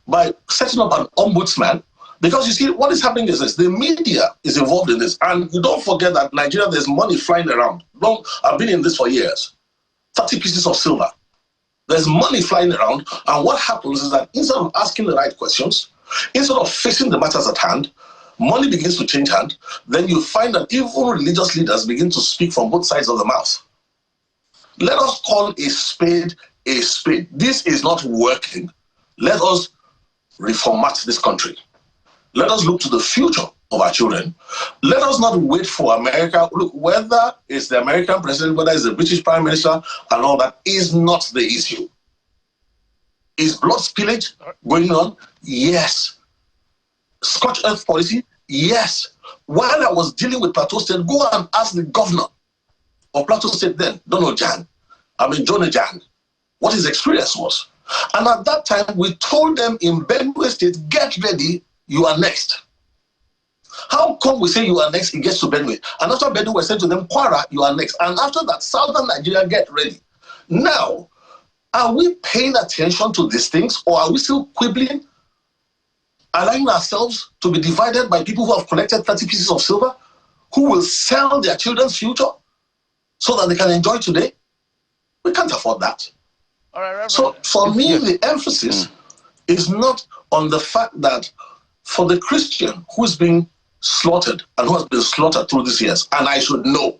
S4: by setting up an ombudsman? Because you see, what is happening is this, the media is involved in this. And you don't forget that Nigeria, there's money flying around. I've been in this for years. 30 pieces of silver. There's money flying around, and what happens is that instead of asking the right questions, instead of facing the matters at hand, money begins to change hand. Then you find that even religious leaders begin to speak from both sides of the mouth. Let us call a spade a spade. This is not working. Let us reformat this country. Let us look to the future of our children. Let us not wait for America. Look, whether it's the American president, whether it's the British prime minister, and all that is not the issue. Is blood spillage going on? Yes. Scorched earth policy? Yes. While I was dealing with Plateau State, go and ask the governor of Plateau State then, Jonah Jan, what his experience was. And at that time, we told them in Benue State, get ready, you are next. How come we say you are next, it gets to Benue? And after Benue, we said to them, Kwara, you are next. And after that, Southern Nigeria, get ready. Now, are we paying attention to these things, or are we still quibbling, allowing ourselves to be divided by people who have collected 30 pieces of silver, who will sell their children's future so that they can enjoy today? We can't afford that.
S2: All right, Reverend.
S4: So for me, the emphasis is not on the fact that for the Christian who's being slaughtered and who has been slaughtered through these years, and I should know,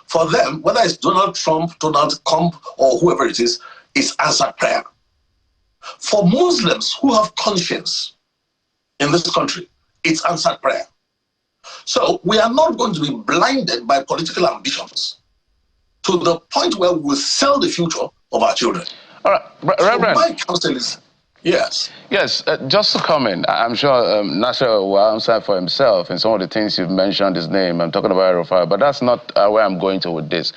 S4: for them, whether it's Donald Trump, Donald Trump, or whoever it is, it's answered prayer. For Muslims who have conscience in this country, it's answered prayer. So we are not going to be blinded by political ambitions to the point where we will sell the future of our children.
S2: All right, Reverend.
S4: So my counsel is, yes.
S2: Yes, just to comment, I'm sure Nasser will answer for himself in some of the things you've mentioned his name. I'm talking about Rufai, but that's not where I'm going to with this.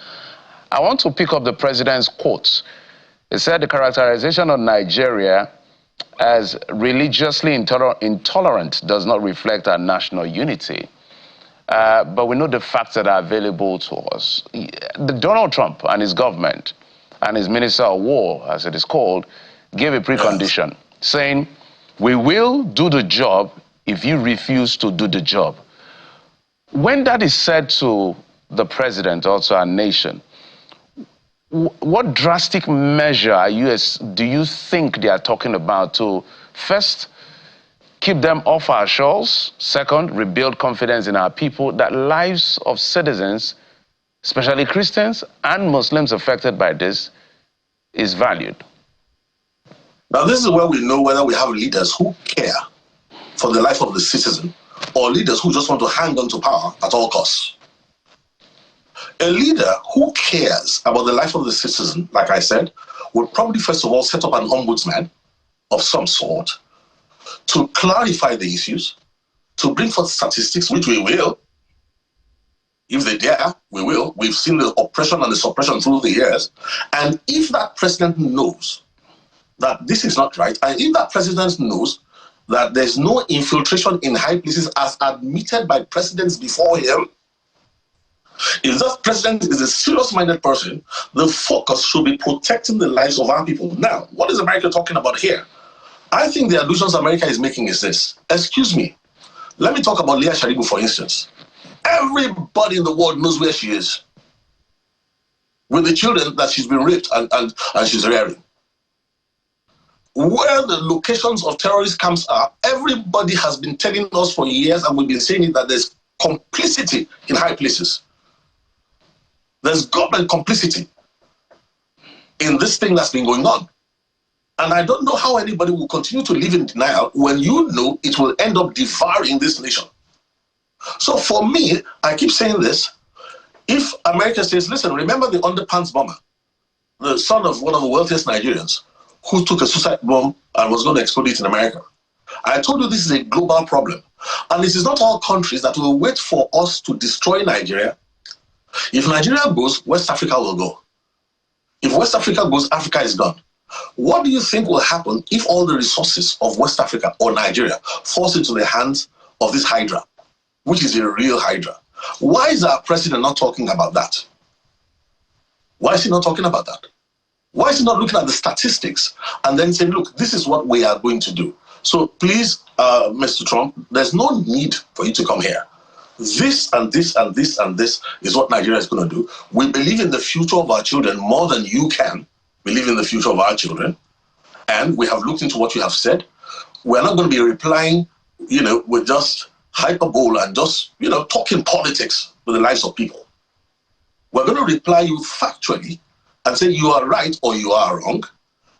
S2: I want to pick up the president's quotes. He said the characterization of Nigeria as religiously intolerant does not reflect our national unity. But we know the facts that are available to us. Donald Trump and his government and his Minister of War, as it is called, gave a precondition, saying, we will do the job if you refuse to do the job. When that is said to the president, also our nation, what drastic measure do you think they are talking about to, first, keep them off our shores, second, rebuild confidence in our people that lives of citizens, especially Christians and Muslims affected by this, is valued?
S4: Now, this is where we know whether we have leaders who care for the life of the citizen or leaders who just want to hang on to power at all costs. A leader who cares about the life of the citizen, like I said, would probably first of all set up an ombudsman of some sort to clarify the issues, to bring forth statistics, which we will. If they dare, we will. We've seen the oppression and the suppression through the years. And if that president knows that this is not right, and if that president knows that there's no infiltration in high places as admitted by presidents before him, if that president is a serious-minded person, the focus should be protecting the lives of our people. Now, what is America talking about here? I think the allusions America is making is this. Excuse me. Let me talk about Leah Sharibu, for instance. Everybody in the world knows where she is with the children that she's been raped and she's rearing. Where the locations of terrorist camps are, everybody has been telling us for years, and we've been saying it, that there's complicity in high places. There's government complicity in this thing that's been going on. And I don't know how anybody will continue to live in denial when you know it will end up devouring this nation. So for me, I keep saying this. If America says, listen, remember the underpants bomber, the son of one of the wealthiest Nigerians, who took a suicide bomb and was going to explode it in America. I told you this is a global problem. And it is not all countries that will wait for us to destroy Nigeria. If Nigeria goes, West Africa will go. If West Africa goes, Africa is gone. What do you think will happen if all the resources of West Africa or Nigeria falls into the hands of this Hydra, which is a real Hydra? Why is our president not talking about that? Why is he not talking about that? Why is he not looking at the statistics and then saying, look, this is what we are going to do? So please, Mr. Trump, there's no need for you to come here. This and this and this and this is what Nigeria is going to do. We believe in the future of our children more than you can. believe in the future of our children, and we have looked into what you have said. We're not going to be replying, with just hyperbole and just, talking politics with the lives of people. We're going to reply you factually and say you are right or you are wrong.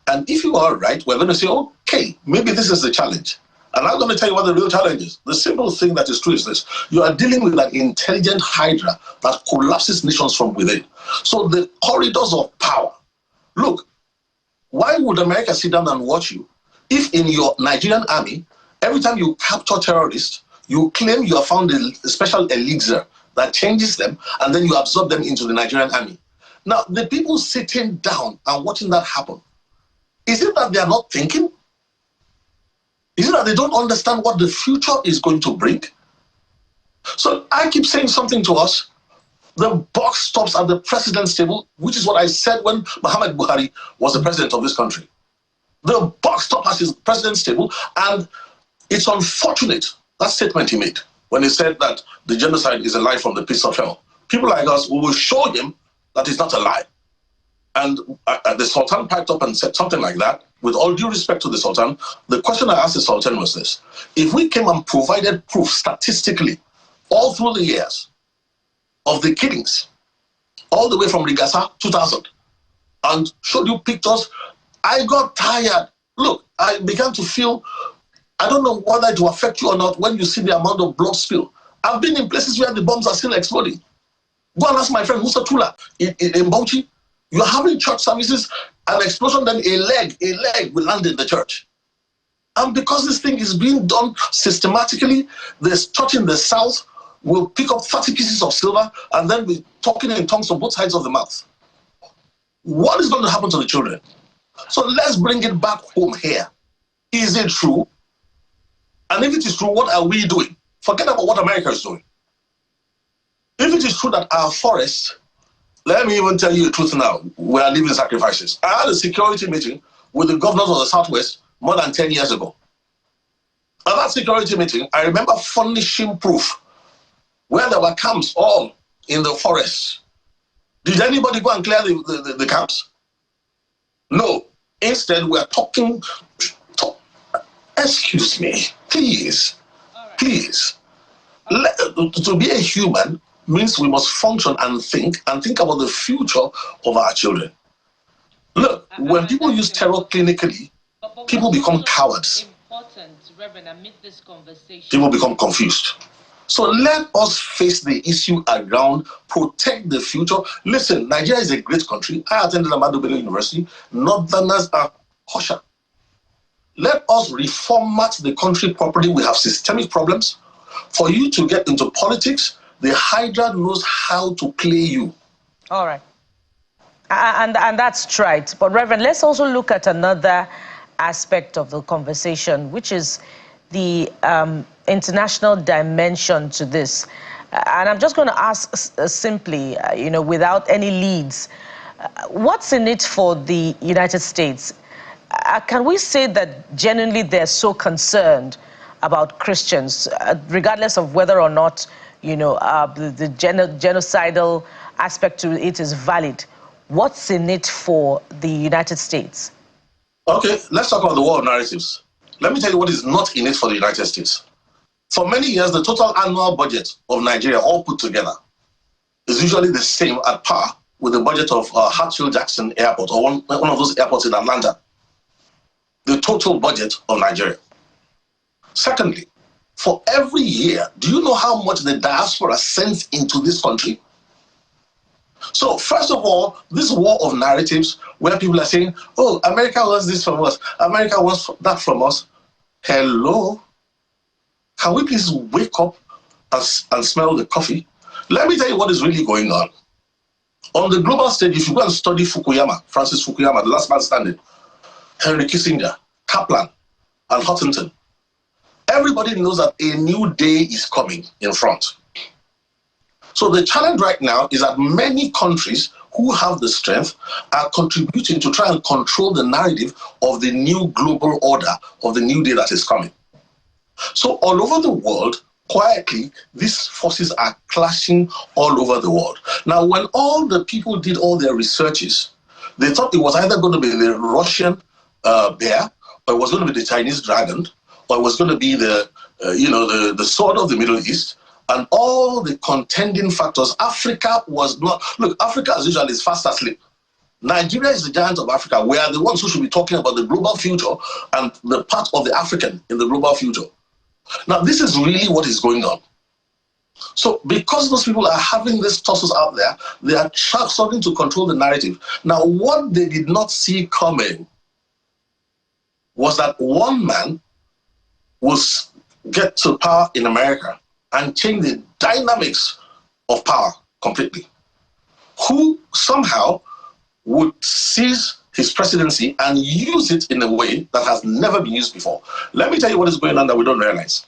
S4: And if you are right, we're going to say, okay, maybe this is the challenge. And I'm going to tell you what the real challenge is. The simple thing that is true is this. You are dealing with an intelligent hydra that collapses nations from within. So the corridors of power. Look, why would America sit down and watch you if in your Nigerian army, every time you capture terrorists, you claim you have found a special elixir that changes them, and then you absorb them into the Nigerian army? Now, the people sitting down and watching that happen, is it that they are not thinking? Is it that they don't understand what the future is going to bring? So I keep saying something to us. The buck stops at the president's table, which is what I said when Muhammad Buhari was the president of this country. The buck stops at his president's table, and it's unfortunate, that statement he made, when he said that the genocide is a lie from the pits of hell. People like us, we will show him that it's not a lie. And the Sultan piped up and said something like that. With all due respect to the Sultan, the question I asked the Sultan was this. If we came and provided proof statistically all through the years of the killings, all the way from Rigasa 2000, and showed you pictures, I got tired. Look, I began to feel, I don't know whether it will affect you or not when you see the amount of blood spill. I've been in places where the bombs are still exploding. Go and ask my friend Musa Tula in Bauchi. You're having church services, an explosion, then a leg will land in the church. And because this thing is being done systematically, this church in the south will pick up 30 pieces of silver and then be talking in tongues on both sides of the mouth. What is going to happen to the children? So let's bring it back home here. Is it true? And if it is true, what are we doing? Forget about what America is doing. If it is true that our forests, let me even tell you the truth now, we are living sacrifices. I had a security meeting with the governors of the Southwest more than 10 years ago. At that security meeting, I remember furnishing proof where there were camps all in the forests. Did anybody go and clear the camps? No. Instead, we are talking, excuse me, please, please. To be a human means we must function and think about the future of our children. Look, when people use terror clinically, people become cowards. People become confused. So let us face the issue around protect the future. Listen, Nigeria is a great country. I attended Ahmadu Bello University. Northerners are kosher. Let us reformat the country properly. We have systemic problems. For you to get into politics, the Hydra knows how to play you.
S1: All right. And that's right. But Reverend, let's also look at another aspect of the conversation, which is the international dimension to this. And I'm just going to ask simply, without any leads, what's in it for the United States? Can we say that genuinely they're so concerned about Christians, regardless of whether or not, the genocidal aspect to it is valid? What's in it for the United States?
S4: Okay, let's talk about the war of narratives. Let me tell you what is not in it for the United States. For many years, the total annual budget of Nigeria, all put together, is usually the same at par with the budget of Hartsfield-Jackson Airport, or one of those airports in Atlanta. The total budget of Nigeria. Secondly, for every year, do you know how much the diaspora sends into this country? So, first of all, this war of narratives where people are saying, oh, America wants this from us, America wants that from us. Hello? Can we please wake up and smell the coffee? Let me tell you what is really going on. On the global stage, if you go and study Fukuyama, Francis Fukuyama, the last man standing, Henry Kissinger, Kaplan, and Huntington, everybody knows that a new day is coming in front. So the challenge right now is that many countries who have the strength are contributing to try and control the narrative of the new global order, of the new day that is coming. So all over the world, quietly, these forces are clashing all over the world. Now, when all the people did all their researches, They thought it was either going to be the Russian bear, or it was going to be the Chinese dragon, or it was going to be the sword of the Middle East, and all the contending factors. Africa was not. Look, Africa as usual is fast asleep. Nigeria is the giant of Africa. We are the ones who should be talking about the global future and the part of the African in the global future. Now, this is really what is going on. So because those people are having these tosses out there, they are struggling to control the narrative. Now, what they did not see coming was that one man will get to power in America and change the dynamics of power completely, who somehow would seize his presidency and use it in a way that has never been used before. Let me tell you what is going on that we don't realize.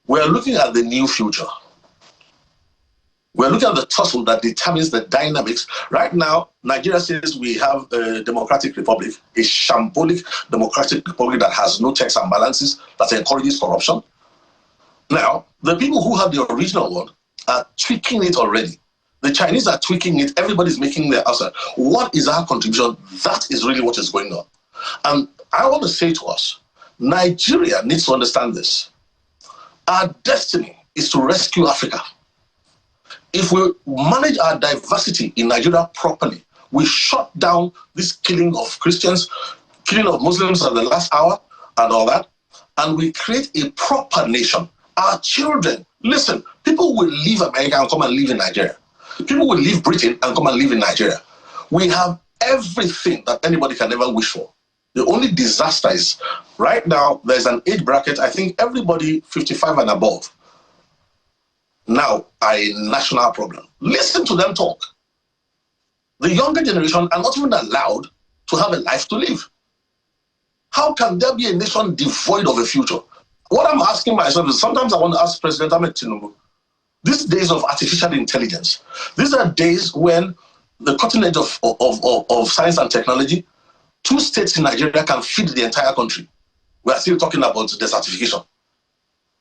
S4: We're looking at the new future. We're looking at the tussle that determines the dynamics. Right now, Nigeria says we have a democratic republic, a shambolic democratic republic that has no checks and balances, that encourages corruption. Now, the people who have the original one are tweaking it already. The Chinese are tweaking it. Everybody's making their answer. What is our contribution? That is really what is going on. And I want to say to us, Nigeria needs to understand this. Our destiny is to rescue Africa. If we manage our diversity in Nigeria properly, we shut down this killing of Christians, killing of Muslims at the last hour and all that, and we create a proper nation. Our children, listen, people will leave America and come and live in Nigeria. People will leave Britain and come and live in Nigeria. We have everything that anybody can ever wish for. The only disaster is, right now, there's an age bracket, I think everybody 55 and above now are a national problem. Listen to them talk. The younger generation are not even allowed to have a life to live. How can there be a nation devoid of a future? What I'm asking myself is, sometimes I want to ask President Ahmed Tinubu, these days of artificial intelligence, these are days when the cutting edge of science and technology, 2 states in Nigeria can feed the entire country. We are still talking about desertification.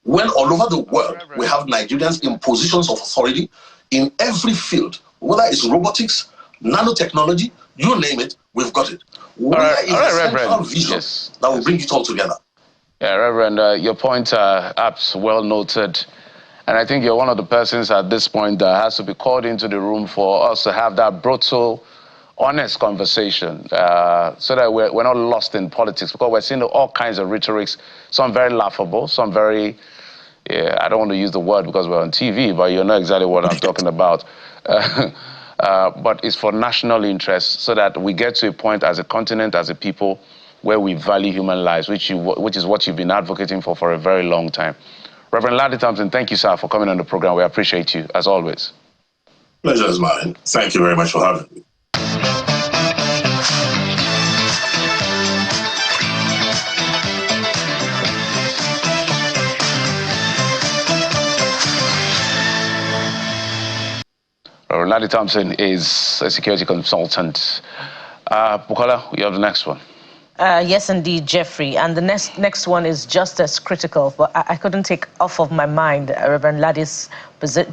S4: When all over the world, we have Nigerians in positions of authority in every field, whether it's robotics, nanotechnology, you name it, we've got it. Where is the central vision that will bring it all together?
S2: Yeah, Reverend, your points are well noted. And I think you're one of the persons at this point that has to be called into the room for us to have that brutal, honest conversation so that we're not lost in politics, because we're seeing all kinds of rhetorics, some very laughable, some very, I don't want to use the word because we're on TV, but you know exactly what I'm talking about. But it's for national interest so that we get to a point as a continent, as a people, where we value human lives, which is what you've been advocating for a very long time. Reverend Larry Thompson, thank you, sir, for coming on the program. We appreciate you, as always.
S4: Pleasure is mine. Thank you very much for having me.
S2: Reverend Larry Thompson is a security consultant. Bukola, you have the next one.
S1: Yes, indeed, Jeffrey. And the next one is just as critical, but I couldn't take off of my mind Reverend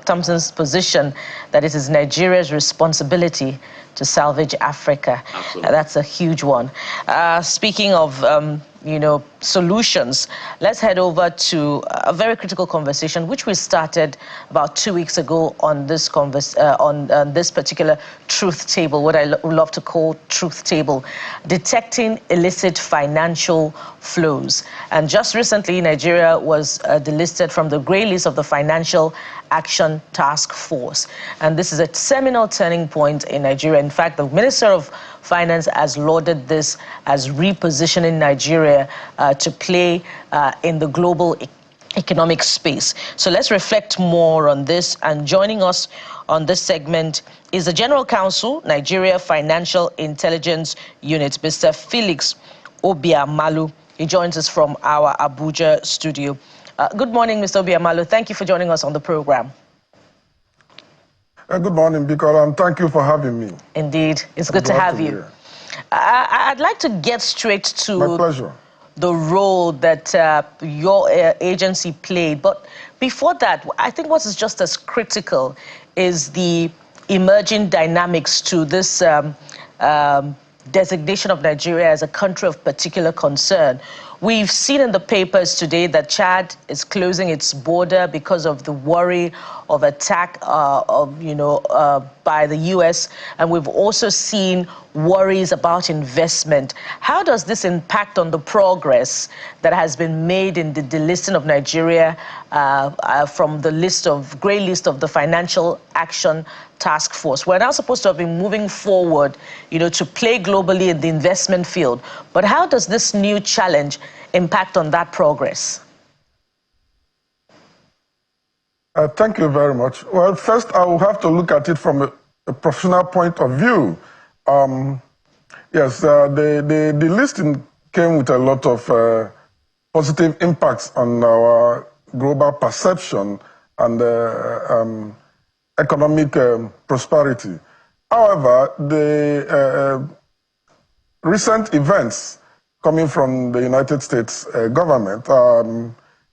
S1: Thompson's position that it is Nigeria's responsibility to salvage Africa. That's a huge one. Speaking of, solutions, let's head over to a very critical conversation, which we started about 2 weeks ago on this on this particular truth table, what I love to call truth table, detecting illicit financial flows. And just recently, Nigeria was delisted from the grey list of the Financial Action Task Force. And this is a seminal turning point in Nigeria. In fact, the Minister of Finance has lauded this as repositioning Nigeria to play in the global economic space. So let's reflect more on this. And joining us on this segment is the General Counsel, Nigeria Financial Intelligence Unit, Mr. Felix Obiamalu. He joins us from our Abuja studio. Good morning, Mr. Obiamalu. Thank you for joining us on the program.
S5: Good morning, Bikola. Thank you for having me.
S1: Indeed. It's good to have you. I'd like to get straight to
S5: my pleasure.
S1: The role that your agency played. But before that, I think what is just as critical is the emerging dynamics to this designation of Nigeria as a country of particular concern. We've seen in the papers today that Chad is closing its border because of the worry of attack by the U.S., and we've also seen worries about investment. How does this impact on the progress that has been made in the delisting of Nigeria from the grey list of the Financial Action Task Force? We're now supposed to have been moving forward, to play globally in the investment field. But how does this new challenge impact on that progress?
S5: Thank you very much. Well, first, I will have to look at it from a professional point of view. Yes, the listing came with a lot of positive impacts on our global perception and economic prosperity. However, the recent events coming from the United States government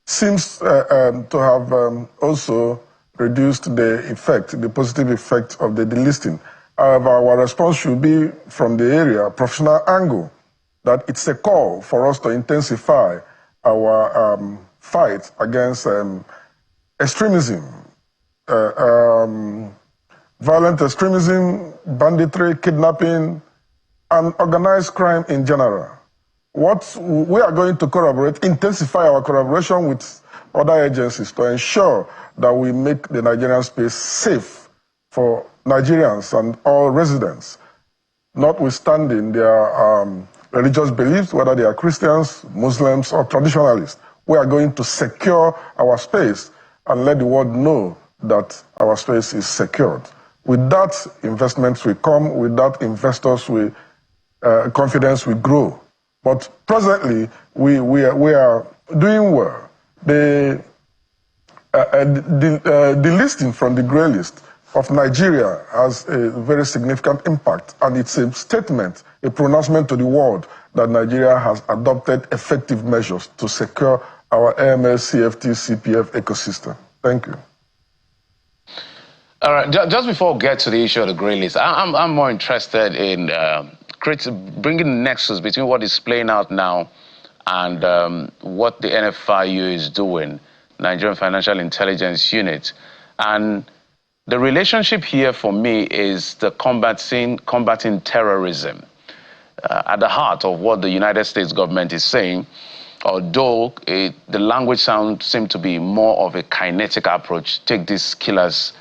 S5: seems to have also reduced the positive effect of the delisting. However, our response should be from the professional angle, that it's a call for us to intensify our fight against extremism, violent extremism, banditry, kidnapping, and organized crime in general. What we are going to intensify our collaboration with other agencies to ensure that we make the Nigerian space safe for Nigerians and all residents, notwithstanding their religious beliefs, whether they are Christians, Muslims, or traditionalists. We are going to secure our space and let the world know that our space is secured. With that, investments will come. With that, investors will, confidence will grow. But presently, we are doing well. The listing from the grey list of Nigeria has a very significant impact, and it's a statement, a pronouncement to the world that Nigeria has adopted effective measures to secure our AMS, CFT, CPF ecosystem. Thank you.
S2: All right, just before we get to the issue of the grey list, I'm more interested in bringing the nexus between what is playing out now and what the NFIU is doing, Nigerian Financial Intelligence Unit. And the relationship here for me is the combating terrorism. At the heart of what the United States government is saying, although the language seems to be more of a kinetic approach, take these killers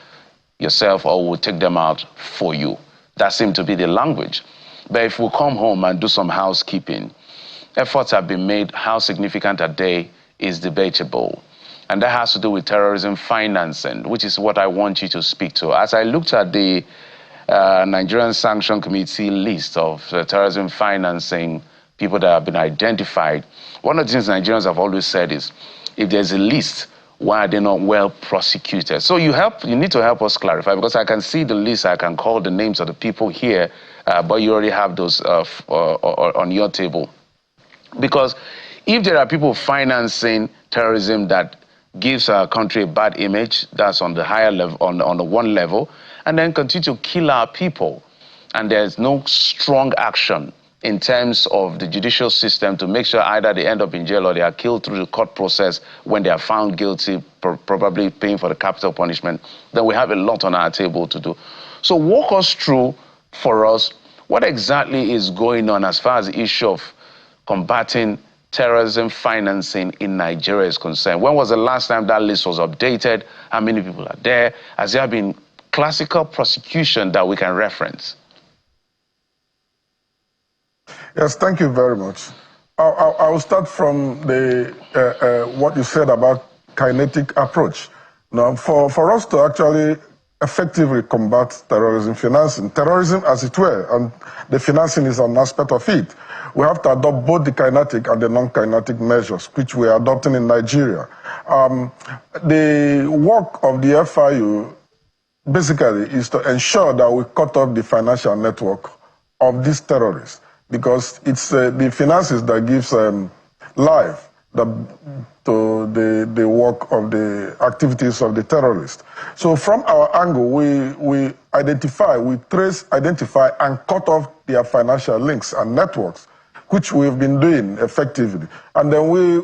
S2: yourself or we'll take them out for you. That seems to be the language. But if we come home and do some housekeeping, efforts have been made. How significant are they is debatable. And that has to do with terrorism financing, which is what I want you to speak to. As I looked at the Nigerian Sanction Committee list of terrorism financing people that have been identified, one of the things Nigerians have always said is, if there's a list, why are they not well prosecuted? So you need to help us clarify, because I can see the list, I can call the names of the people here, but you already have those on your table. Because if there are people financing terrorism that gives our country a bad image, that's on the higher level, on the one level, and then continue to kill our people, and there's no strong action in terms of the judicial system to make sure either they end up in jail or they are killed through the court process when they are found guilty, probably paying for the capital punishment, then we have a lot on our table to do. So walk us through, for us, what exactly is going on as far as the issue of combating terrorism financing in Nigeria is concerned. When was the last time that list was updated? How many people are there? Has there been classical prosecution that we can reference?
S5: Yes, thank you very much. I'll start from what you said about kinetic approach. Now, for us to actually effectively combat terrorism financing, terrorism as it were, and the financing is an aspect of it, we have to adopt both the kinetic and the non-kinetic measures, which we are adopting in Nigeria. The work of the FIU basically is to ensure that we cut off the financial network of these terrorists, because it's the finances that gives life to the work of the activities of the terrorists. So from our angle, we identify, identify and cut off their financial links and networks, which we've been doing effectively. And then we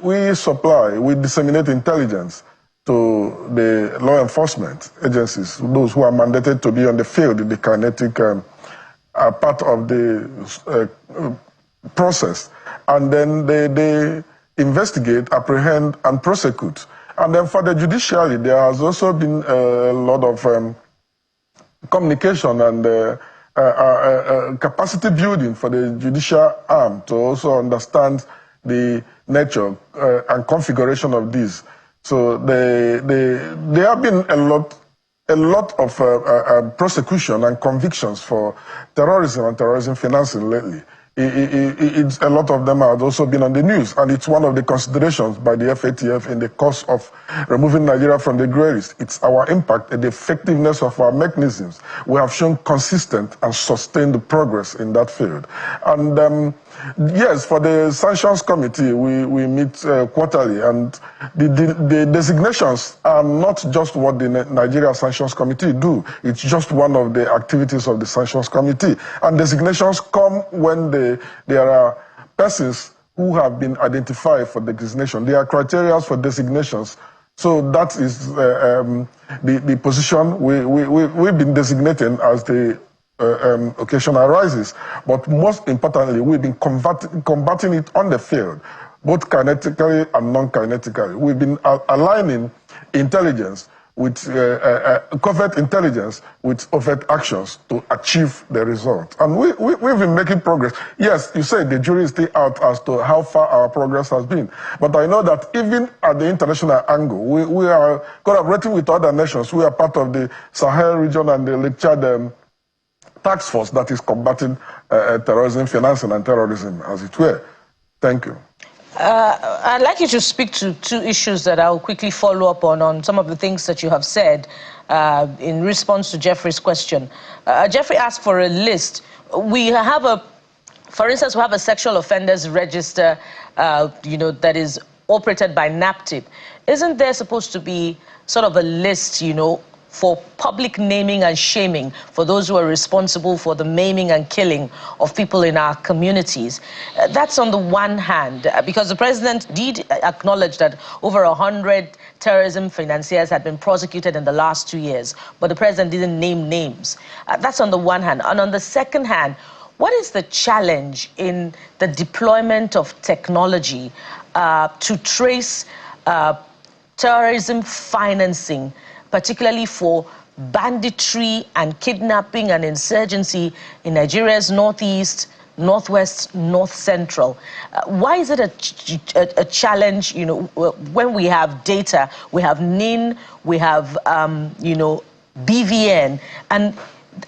S5: disseminate intelligence to the law enforcement agencies, those who are mandated to be on the field, the kinetic part of the process. And then they investigate, apprehend, and prosecute. And then for the judiciary, there has also been a lot of communication and capacity building for the judicial arm to also understand the nature and configuration of these. So there have been a lot of prosecution and convictions for terrorism and terrorism financing lately. A lot of them have also been on the news, and it's one of the considerations by the FATF in the course of removing Nigeria from the grey list. It's our impact and the effectiveness of our mechanisms. We have shown consistent and sustained progress in that field. And yes, for the Sanctions Committee, we meet quarterly, and the designations are not just what the Nigeria Sanctions Committee do. It's just one of the activities of the Sanctions Committee. And designations come when there are persons who have been identified for designation. There are criteria for designations. So that is the position we've been designating as the occasion arises. But most importantly, we've been combating it on the field, both kinetically and non-kinetically. We've been aligning intelligence with covert intelligence with overt actions to achieve the result. And we've been making progress. Yes, you say the jury is still out as to how far our progress has been. But I know that even at the international angle, we are collaborating with other nations. We are part of the Sahel region and the Lake Chad task force that is combating terrorism, financing, and terrorism, as it were. Thank you.
S1: I'd like you to speak to two issues that I'll quickly follow up on some of the things that you have said in response to Jeffrey's question. Jeffrey asked for a list. For instance, we have a sexual offenders register, that is operated by NAPTIP. Isn't there supposed to be sort of a list, for public naming and shaming for those who are responsible for the maiming and killing of people in our communities? That's on the one hand, because the president did acknowledge that over 100 terrorism financiers had been prosecuted in the last 2 years, but the president didn't name names. That's on the one hand. And on the second hand, what is the challenge in the deployment of technology to trace terrorism financing, particularly for banditry and kidnapping and insurgency in Nigeria's northeast, northwest, north central? Why is it a challenge, when we have data, we have NIN, we have, BVN, and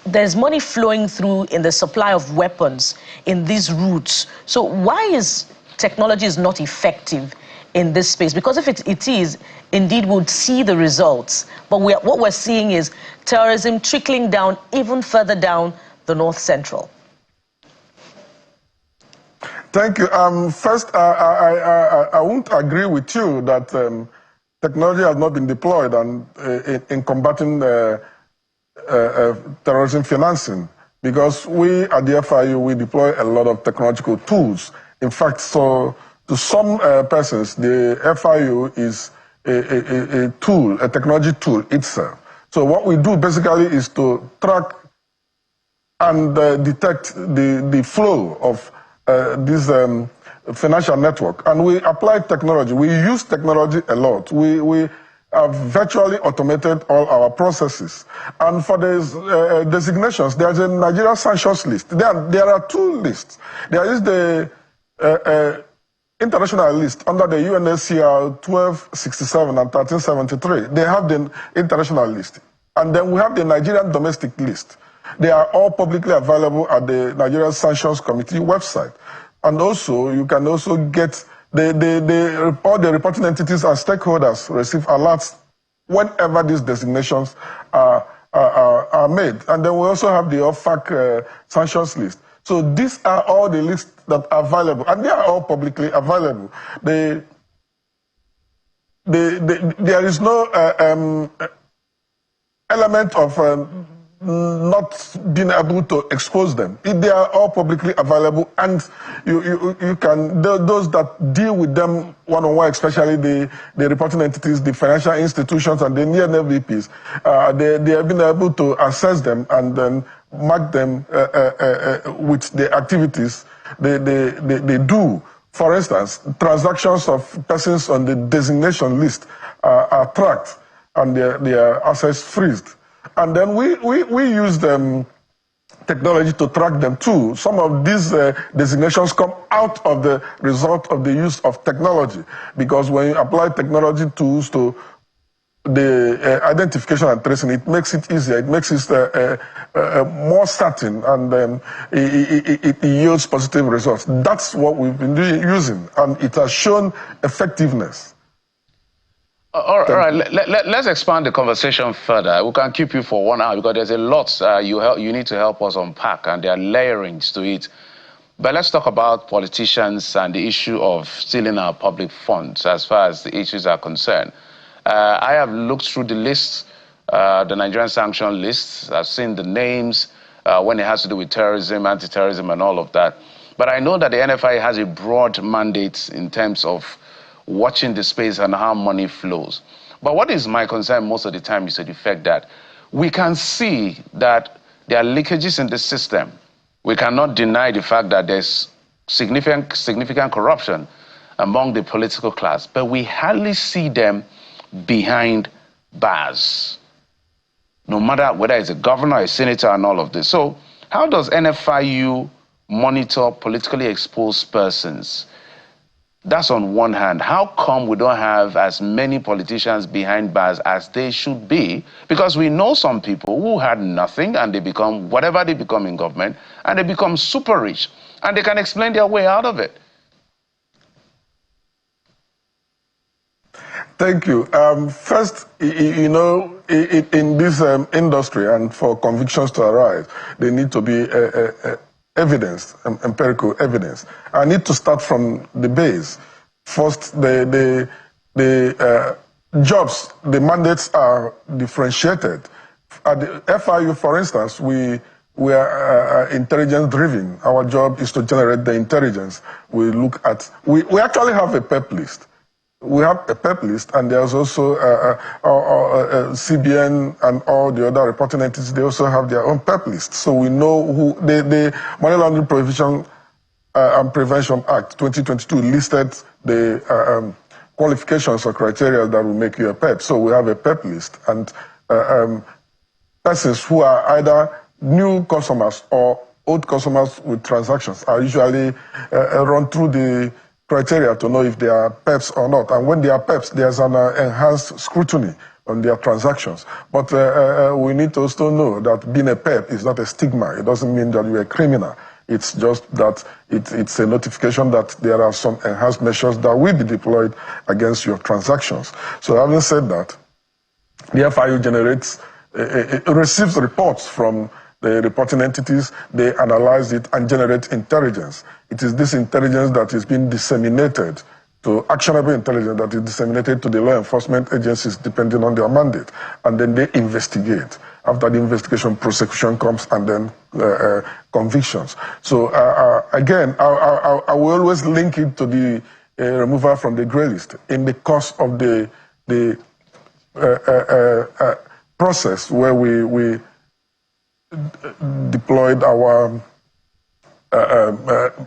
S1: there's money flowing through in the supply of weapons in these routes? So why is technology not effective in this space? Because if it is, indeed we'll see the results. But what we're seeing is terrorism trickling down even further down the north central.
S5: Thank you. First, I won't agree with you that technology has not been deployed in combating terrorism financing, because we at the FIU, we deploy a lot of technological tools. In fact, to some persons, the FIU is a tool, a technology tool itself. So what we do basically is to track and detect the flow of this financial network. And we apply technology. We use technology a lot. We have virtually automated all our processes. And for these designations, there's a Nigeria sanctions list. There are two lists. There is the international list under the UNSCR 1267 and 1373. They have the international list. And then we have the Nigerian domestic list. They are all publicly available at the Nigerian Sanctions Committee website. And also, you can also get all the reporting entities and stakeholders receive alerts whenever these designations are made. And then we also have the OFAC sanctions list. So these are all the lists that are available, and they are all publicly available. There is no element of not being able to expose them. They are all publicly available, and you can, those that deal with them one-on-one, especially the reporting entities, the financial institutions, and the near VPs, they have been able to assess them and then mark them with the activities they do. For instance, transactions of persons on the designation list are tracked and their assets freezed. And then we use technology to track them too. Some of these designations come out of the result of the use of technology, because when you apply technology tools to the identification and tracing, it makes it easier, it makes it more certain, and it yields positive results. That's what we've been using, and it has shown effectiveness.
S2: All right. Let's expand the conversation further. We can keep you for 1 hour because there's a lot you need to help us unpack, and there are layerings to it. But let's talk about politicians and the issue of stealing our public funds as far as the issues are concerned. I have looked through the list, the Nigerian sanction list. I've seen the names when it has to do with terrorism, anti-terrorism, and all of that. But I know that the NFI has a broad mandate in terms of watching the space and how money flows. But what is my concern most of the time is the fact that we can see that there are leakages in the system. We cannot deny the fact that there's significant corruption among the political class, but we hardly see them behind bars, no matter whether it's a governor, a senator, and all of this. So how does NFIU monitor politically exposed persons? That's on one hand. How come we don't have as many politicians behind bars as they should be? Because we know some people who had nothing and they become whatever they become in government, and they become super rich, and they can explain their way out of it.
S5: Thank you. First, you know, in this industry, and for convictions to arise, they need to be evidence, empirical evidence. I need to start from the base. First, the jobs, the mandates are differentiated. At the FIU, for instance, we are intelligence driven. Our job is to generate the intelligence. We look at, we actually have a PEP list. We have a PEP list, and there's also CBN and all the other reporting entities. They also have their own PEP list. So we know who the Money Laundering Prohibition and Prevention Act 2022 listed the qualifications or criteria that will make you a PEP. So we have a PEP list, and persons who are either new customers or old customers with transactions are usually run through the criteria to know if they are Peps or not. And when they are Peps, there's an enhanced scrutiny on their transactions. But we need to also know that being a Pep is not a stigma. It doesn't mean that you're a criminal. It's just that it's a notification that there are some enhanced measures that will be deployed against your transactions. So having said that, the FIU generates, it receives reports from the reporting entities, they analyze it and generate intelligence. It is this intelligence that is being disseminated to actionable intelligence that is disseminated to the law enforcement agencies depending on their mandate. And then they investigate. After the investigation, prosecution comes, and then convictions. So again, I will always link it to the removal from the grey list. In the course of the process where we deployed our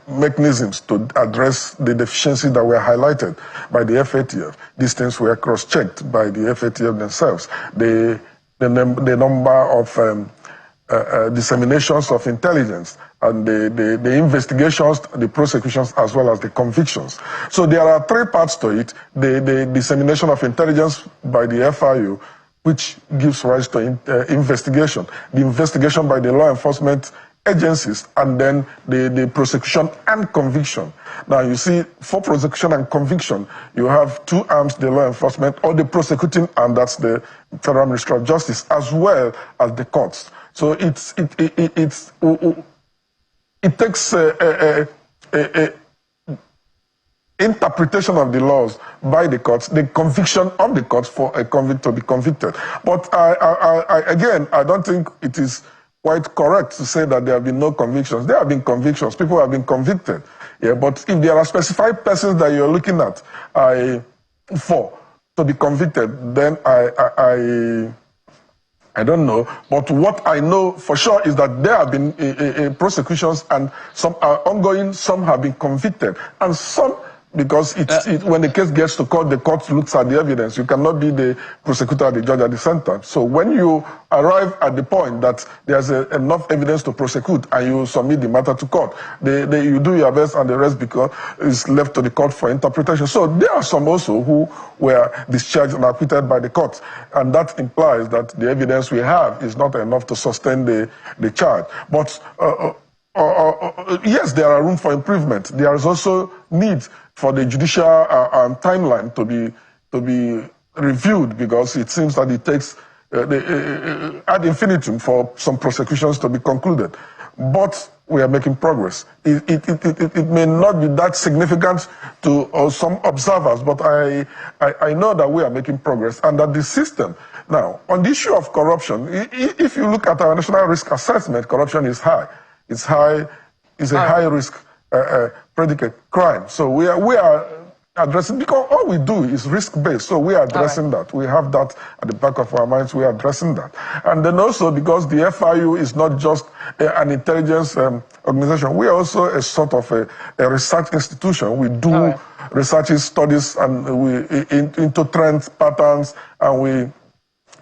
S5: mechanisms to address the deficiencies that were highlighted by the FATF. These things were cross-checked by the FATF themselves. The number of disseminations of intelligence and the investigations, the prosecutions, as well as the convictions. So there are three parts to it. The dissemination of intelligence by the FIU, which gives rise to investigation. The investigation by the law enforcement agencies, and then the prosecution and conviction. Now you see, for prosecution and conviction, you have two arms, the law enforcement or the prosecuting arm, that's the Federal Ministry of Justice, as well as the courts. So it takes interpretation of the laws by the courts, the conviction of the courts for a convict to be convicted. But again, I don't think it is quite correct to say that there have been no convictions. There have been convictions. People have been convicted. Yeah, but if there are specified persons that you're looking at for to be convicted, then I don't know, but what I know for sure is that there have been prosecutions, and some are ongoing, some have been convicted, and some, because when the case gets to court, the court looks at the evidence. You cannot be the prosecutor, the judge at the same time. So when you arrive at the point that there's enough evidence to prosecute and you submit the matter to court, you do your best, and the rest is left to the court for interpretation. So there are some also who were discharged and acquitted by the court, and that implies that the evidence we have is not enough to sustain the charge. But yes, there are room for improvement. There is also need for the judicial timeline to be reviewed, because it seems that it takes ad infinitum for some prosecutions to be concluded. But we are making progress. It may not be that significant to some observers, but I know that we are making progress, and that the system. Now, on the issue of corruption, if you look at our national risk assessment, corruption is high. It's high. It's a high risk predicate crime. So we are addressing, because all we do is risk-based, so we are addressing that. We have that at the back of our minds. We are addressing that. And then also, because the FIU is not just an intelligence organization, we are also a sort of a research institution. We do research studies, and into trends, patterns, and we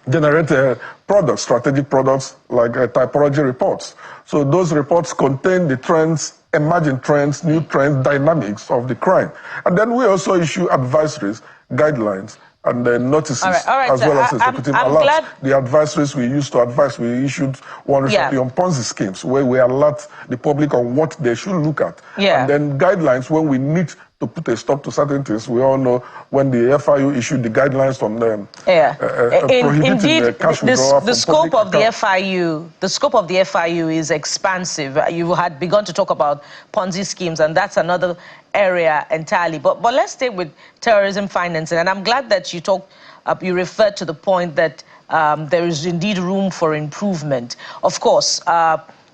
S5: generate products, strategic products, like typology reports. So those reports contain the trends, emerging trends, new trends, dynamics of the crime. And then we also issue advisories, guidelines, and notices, as well as executive alerts. The advisories we used to advise, we issued one recently on Ponzi schemes, where we alert the public on what they should look at. And then guidelines when we need to put a stop to certain things. We all know when the FIU issued the guidelines from them, prohibiting the cash withdrawal from
S1: the scope of the
S5: accounts.
S1: FIU, the scope of the FIU is expansive. You had begun to talk about Ponzi schemes, and that's another area entirely. But let's stay with terrorism financing, and I'm glad that you referred to the point that there is indeed room for improvement. Of course,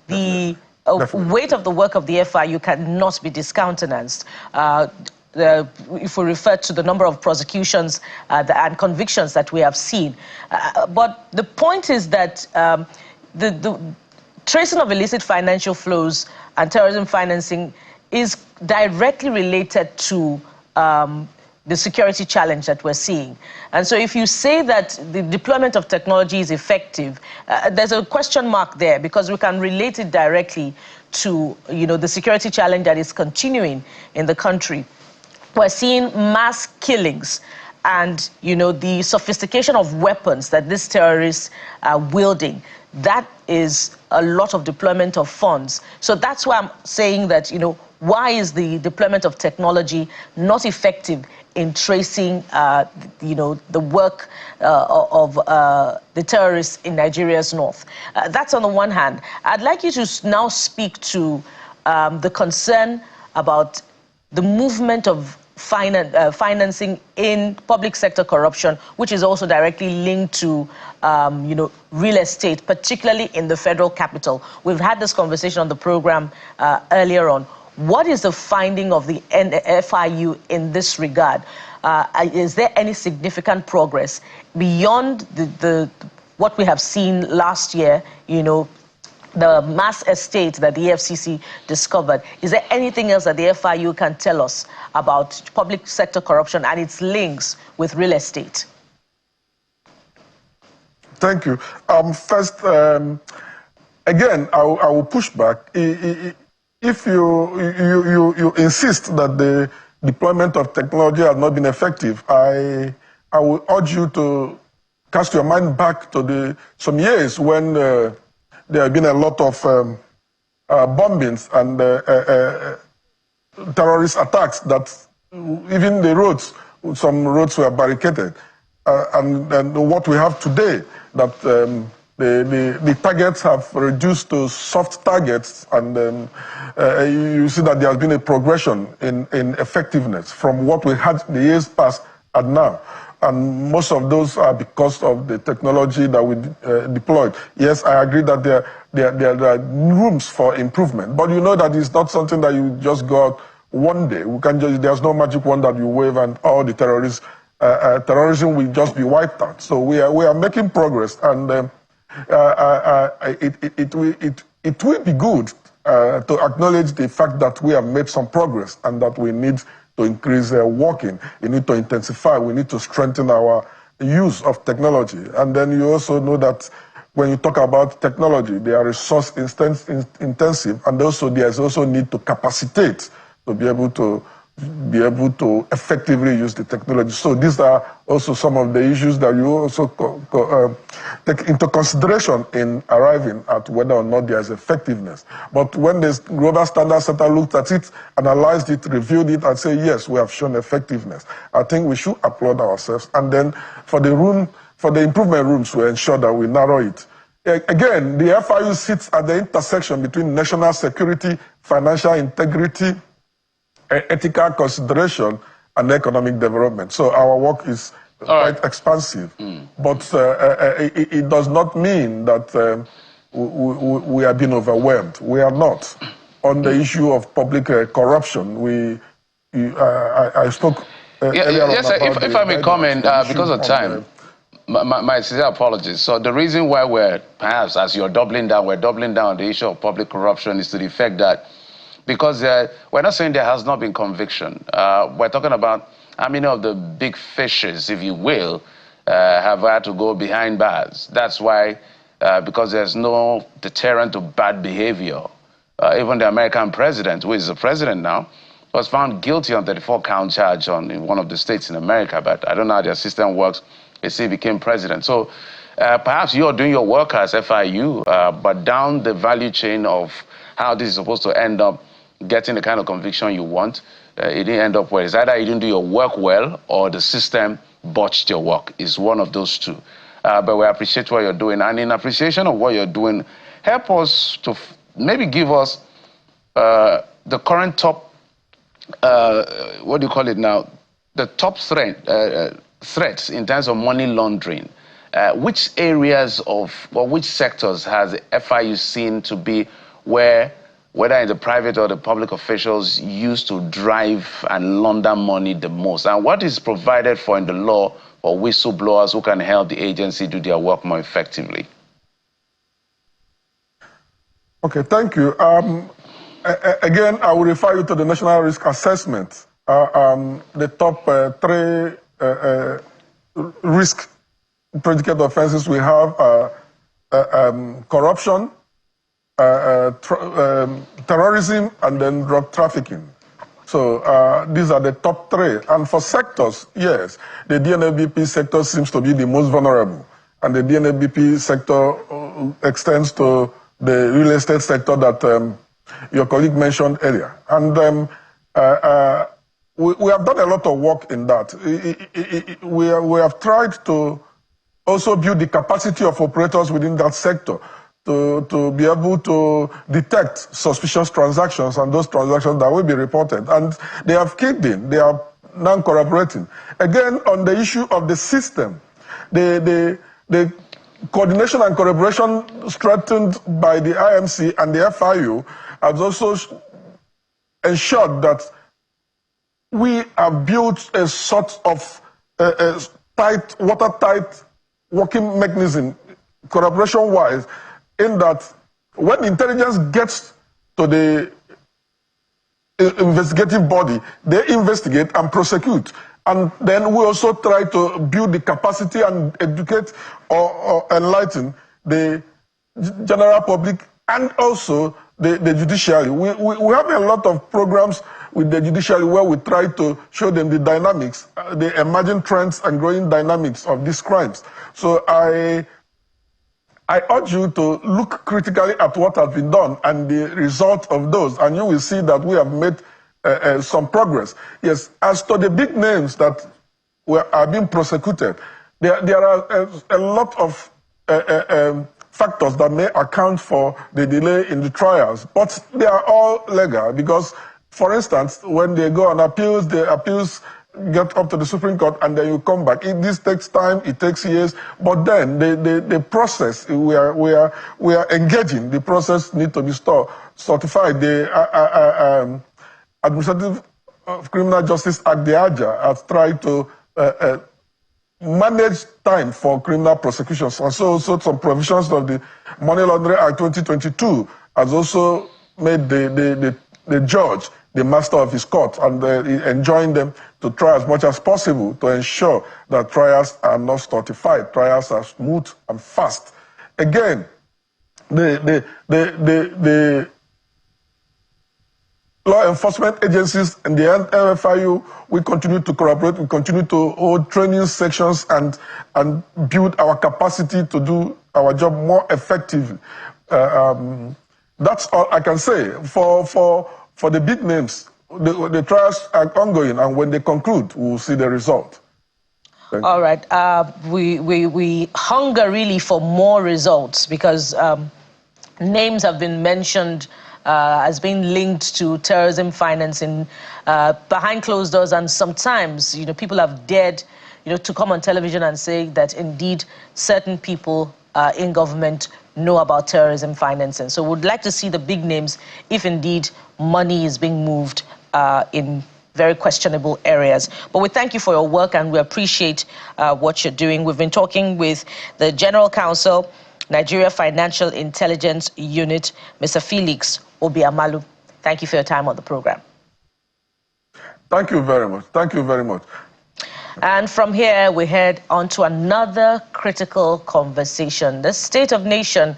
S1: the weight of the work of the FIU cannot be discountenanced. If we refer to the number of prosecutions and convictions that we have seen. But the point is that the tracing of illicit financial flows and terrorism financing is directly related to the security challenge that we're seeing. And so if you say that the deployment of technology is effective, there's a question mark there, because we can relate it directly to, the security challenge that is continuing in the country. We're seeing mass killings and, the sophistication of weapons that these terrorists are wielding. That is a lot of deployment of funds. So that's why I'm saying that, why is the deployment of technology not effective in tracing, the work of the terrorists in Nigeria's north? That's on the one hand. I'd like you to now speak to the concern about the movement of financing in public sector corruption, which is also directly linked to, real estate, particularly in the federal capital. We've had this conversation on the program earlier on. What is the finding of the FIU in this regard? Is there any significant progress beyond what we have seen last year, the mass estate that the EFCC discovered? Is there anything else that the FIU can tell us about public sector corruption and its links with real estate?
S5: Thank you. First, again, I will push back. If you insist that the deployment of technology has not been effective, I will urge you to cast your mind back to some years when there have been a lot of bombings and terrorist attacks that even the roads, some roads were barricaded. And what we have today, that the targets have reduced to soft targets, and you see that there has been a progression in effectiveness from what we had the years past and now. And most of those are because of the technology that we deployed. Yes, I agree that there are rooms for improvement, but you know that it's not something that you just go out one day. We can just, there's no magic wand that you wave and all the terrorism will just be wiped out. So we are making progress, and it will be good to acknowledge the fact that we have made some progress and that we need to increase working. We need to intensify. We need to strengthen our use of technology. And then you also know that when you talk about technology, they are resource intensive, and also there's also need to capacitate to be able to effectively use the technology. So these are also some of the issues that you also take into consideration in arriving at whether or not there is effectiveness. But when the Global Standard Center looked at it, analyzed it, reviewed it, and say, yes, we have shown effectiveness, I think we should applaud ourselves. And then for the improvement rooms, we ensure that we narrow it. Again, the FIU sits at the intersection between national security, financial integrity, ethical consideration, and economic development. So our work is quite expansive, but it does not mean that we are being overwhelmed. We are not. On the issue of public corruption, I spoke
S2: yes, if I may comment, because of time, my sincere apologies. So the reason why we're perhaps, as you're doubling down, we're doubling down on the issue of public corruption is to the effect that, because we're not saying there has not been conviction. We're talking about how many of the big fishes, if you will, have had to go behind bars. That's why, because there's no deterrent to bad behavior. Even the American president, who is the president now, was found guilty on 34-count charge in one of the states in America, but I don't know how their system works. He became president. So perhaps you're doing your work as FIU, but down the value chain of how this is supposed to end up getting the kind of conviction you want, it didn't end up well. It's either you didn't do your work well or the system botched your work. It's one of those two. But we appreciate what you're doing. And in appreciation of what you're doing, help us to maybe give us the current top, what do you call it now, the top threats in terms of money laundering. Which areas or which sectors has FIU seen to be where, whether in the private or the public officials, used to drive and launder money the most? And what is provided for in the law for whistleblowers who can help the agency do their work more effectively?
S5: Okay, thank you. Again, I will refer you to the National Risk Assessment. The top three risk predicate offenses we have are corruption, terrorism, and then drug trafficking. So these are the top three. And for sectors, yes, the DNABP sector seems to be the most vulnerable. And the DNABP sector extends to the real estate sector that your colleague mentioned earlier. And we have done a lot of work in that. We have tried to also build the capacity of operators within that sector to be able to detect suspicious transactions and those transactions that will be reported. And they have kicked in. They are now corroborating. Again, on the issue of the system, the coordination and collaboration strengthened by the IMC and the FIU has also ensured that we have built a sort of tight, watertight working mechanism, collaboration-wise, in that when intelligence gets to the investigative body, they investigate and prosecute. And then we also try to build the capacity and educate or enlighten the general public and also the judiciary. We have a lot of programs with the judiciary where we try to show them the dynamics, the emerging trends and growing dynamics of these crimes. So I urge you to look critically at what has been done and the result of those, and you will see that we have made some progress. Yes, as to the big names that are being prosecuted, there are a lot of factors that may account for the delay in the trials, but they are all legal because, for instance, when they go on appeals, the appeals get up to the Supreme Court and then you come back. This takes time, it takes years, but then the process, we are engaging, the process needs to be certified. The Administrative Criminal Justice Act, the AJA, has tried to manage time for criminal prosecutions. And so some provisions of the Money Laundering Act 2022 has also made the judge the master of his court and enjoined them to try as much as possible to ensure that trials are not certified, trials are smooth and fast. Again, the law enforcement agencies and the LFIU, we continue to collaborate, we continue to hold training sections and build our capacity to do our job more effectively. That's all I can say. For the big names, the trials are ongoing, and when they conclude, we'll see the result.
S1: All right. We hunger really for more results because names have been mentioned as being linked to terrorism financing behind closed doors, and sometimes, people have dared, to come on television and say that indeed certain people in government know about terrorism financing. So we'd like to see the big names if indeed money is being moved in very questionable areas. But we thank you for your work and we appreciate what you're doing. We've been talking with the General Counsel, Nigeria Financial Intelligence Unit, Mr. Felix Obiamalu. Thank you for your time on the program.
S5: Thank you very much. Thank you very much.
S1: And from here, we head on to another critical conversation. The state of nation,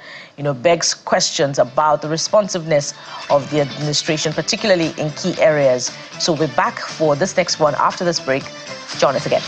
S1: begs questions about the responsiveness of the administration, particularly in key areas. So we'll be back for this next one after this break. Join us again.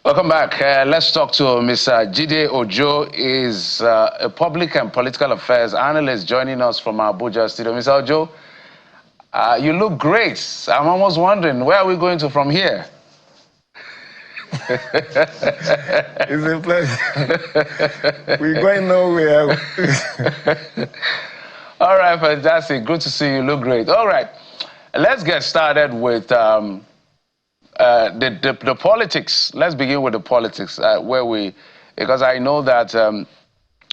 S2: Welcome back. Let's talk to Mr. Jide Ojo. Is a public and political affairs analyst joining us from Abuja studio. Mr. Ojo, you look great. I'm almost wondering, where are we going to from here?
S5: It's a pleasure. We're going nowhere.
S2: All right, fantastic. Good to see you. Look great. All right, let's get started with the politics. Let's begin with the politics, because I know that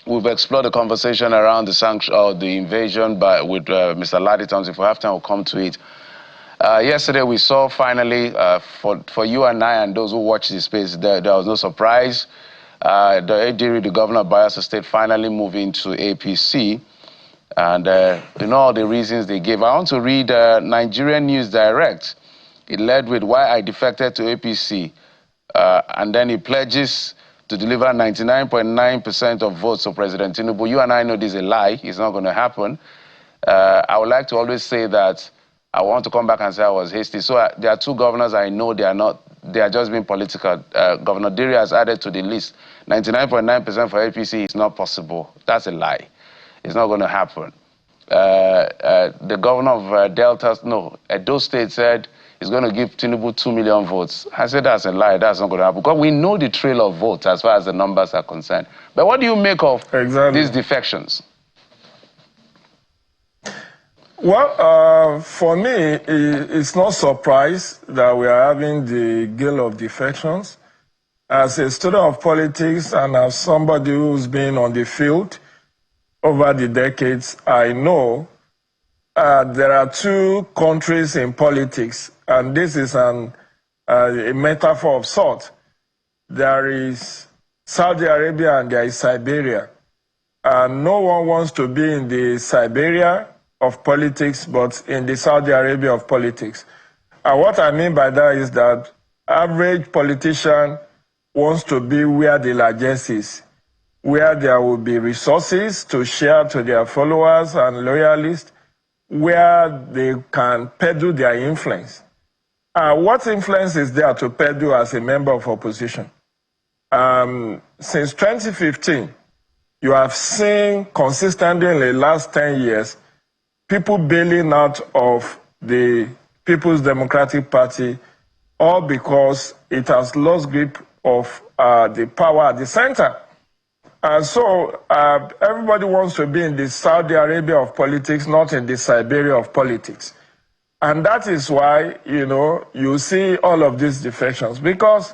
S2: we've explored the conversation around the sanction or the invasion with Mr. Laditon. If we have time, we'll come to it. Yesterday, we saw finally, for you and I and those who watch this space, there was no surprise. The governor of Bayelsa State, finally moving to APC. And all the reasons they gave. I want to read Nigerian News Direct. It led with why I defected to APC. And then he pledges to deliver 99.9% of votes to President Tinubu. You and I know this is a lie. It's not going to happen. I would like to always say that I want to come back and say I was hasty. So there are two governors I know they are just being political. Governor Diri has added to the list. 99.9% for APC is not possible. That's a lie. It's not going to happen. The governor of Edo State said he's going to give Tinubu 2 million votes. I said that's a lie. That's not going to happen. Because we know the trail of votes as far as the numbers are concerned. But what do you make of these defections?
S5: Well, for me, it's no surprise that we are having the gale of defections. As a student of politics and as somebody who's been on the field over the decades, I know there are two countries in politics, and this is a metaphor of sort. There is Saudi Arabia and there is Siberia. And no one wants to be in the Siberia of politics, but in the Saudi Arabia of politics. And what I mean by that is that average politician wants to be where the largesse is, where there will be resources to share to their followers and loyalists, where they can peddle their influence. What influence is there to peddle as a member of opposition? Since 2015, you have seen consistently in the last 10 years, people bailing out of the People's Democratic Party, all because it has lost grip of the power at the center. So everybody wants to be in the Saudi Arabia of politics, not in the Siberia of politics. And that is why, you see all of these defections. Because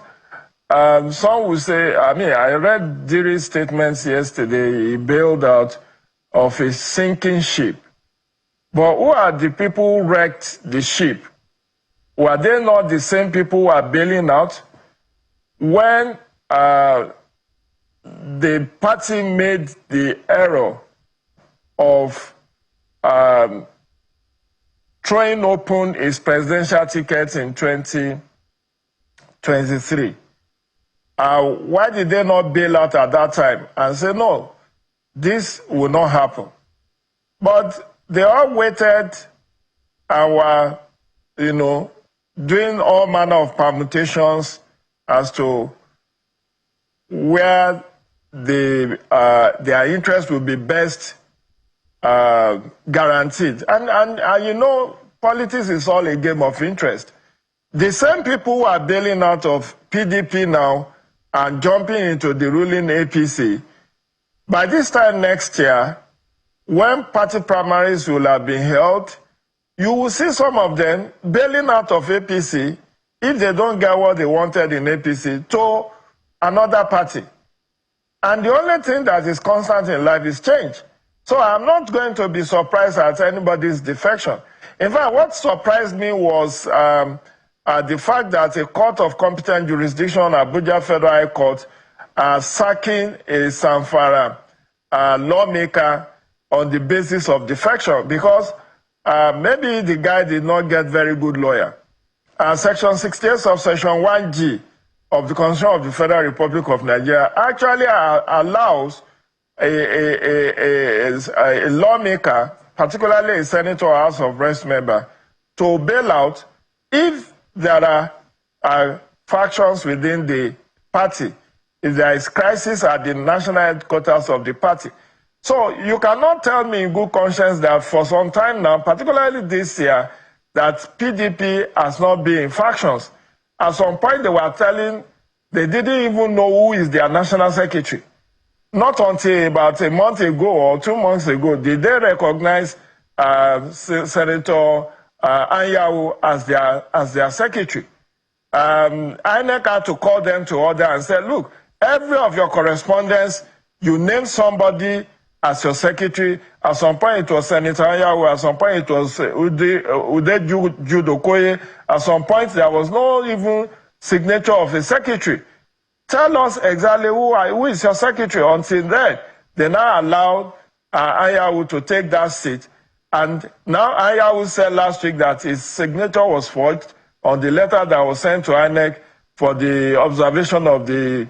S5: some will say, I read Diri's statements yesterday. He bailed out of a sinking ship. But who are the people who wrecked the ship? Were they not the same people who are bailing out? When the party made the error of throwing open its presidential ticket in 2023, why did they not bail out at that time and say, no, this will not happen? But they all waited and were, doing all manner of permutations as to where their interest will be best guaranteed. And politics is all a game of interest. The same people who are bailing out of PDP now and jumping into the ruling APC, by this time next year, when party primaries will have been held, you will see some of them bailing out of APC if they don't get what they wanted in APC to another party. And the only thing that is constant in life is change. So I'm not going to be surprised at anybody's defection. In fact, what surprised me was the fact that a court of competent jurisdiction, Abuja Federal High Court, sacking a Zamfara lawmaker on the basis of defection, because maybe the guy did not get very good lawyer. Section 68 subsection 1G of the Constitution of the Federal Republic of Nigeria actually allows a lawmaker, particularly a senator or House of Reps member, to bail out if there are factions within the party, if there is crisis at the national headquarters of the party. So you cannot tell me in good conscience that for some time now, particularly this year, that PDP has not been in factions. At some point they were telling, they didn't even know who is their national secretary. Not until about a month ago or 2 months ago did they recognize Senator Anyanwu as their secretary. INEC had to call them to order and say, look, every of your correspondence, you name somebody as your secretary. At some point it was Senator Anyanwu, at some point it was Ude Judokoye, at some point there was no even signature of a secretary. Tell us exactly who is your secretary. Until then, they now allowed Anyanwu to take that seat. And now Anyanwu said last week that his signature was forged on the letter that was sent to INEC for the observation of the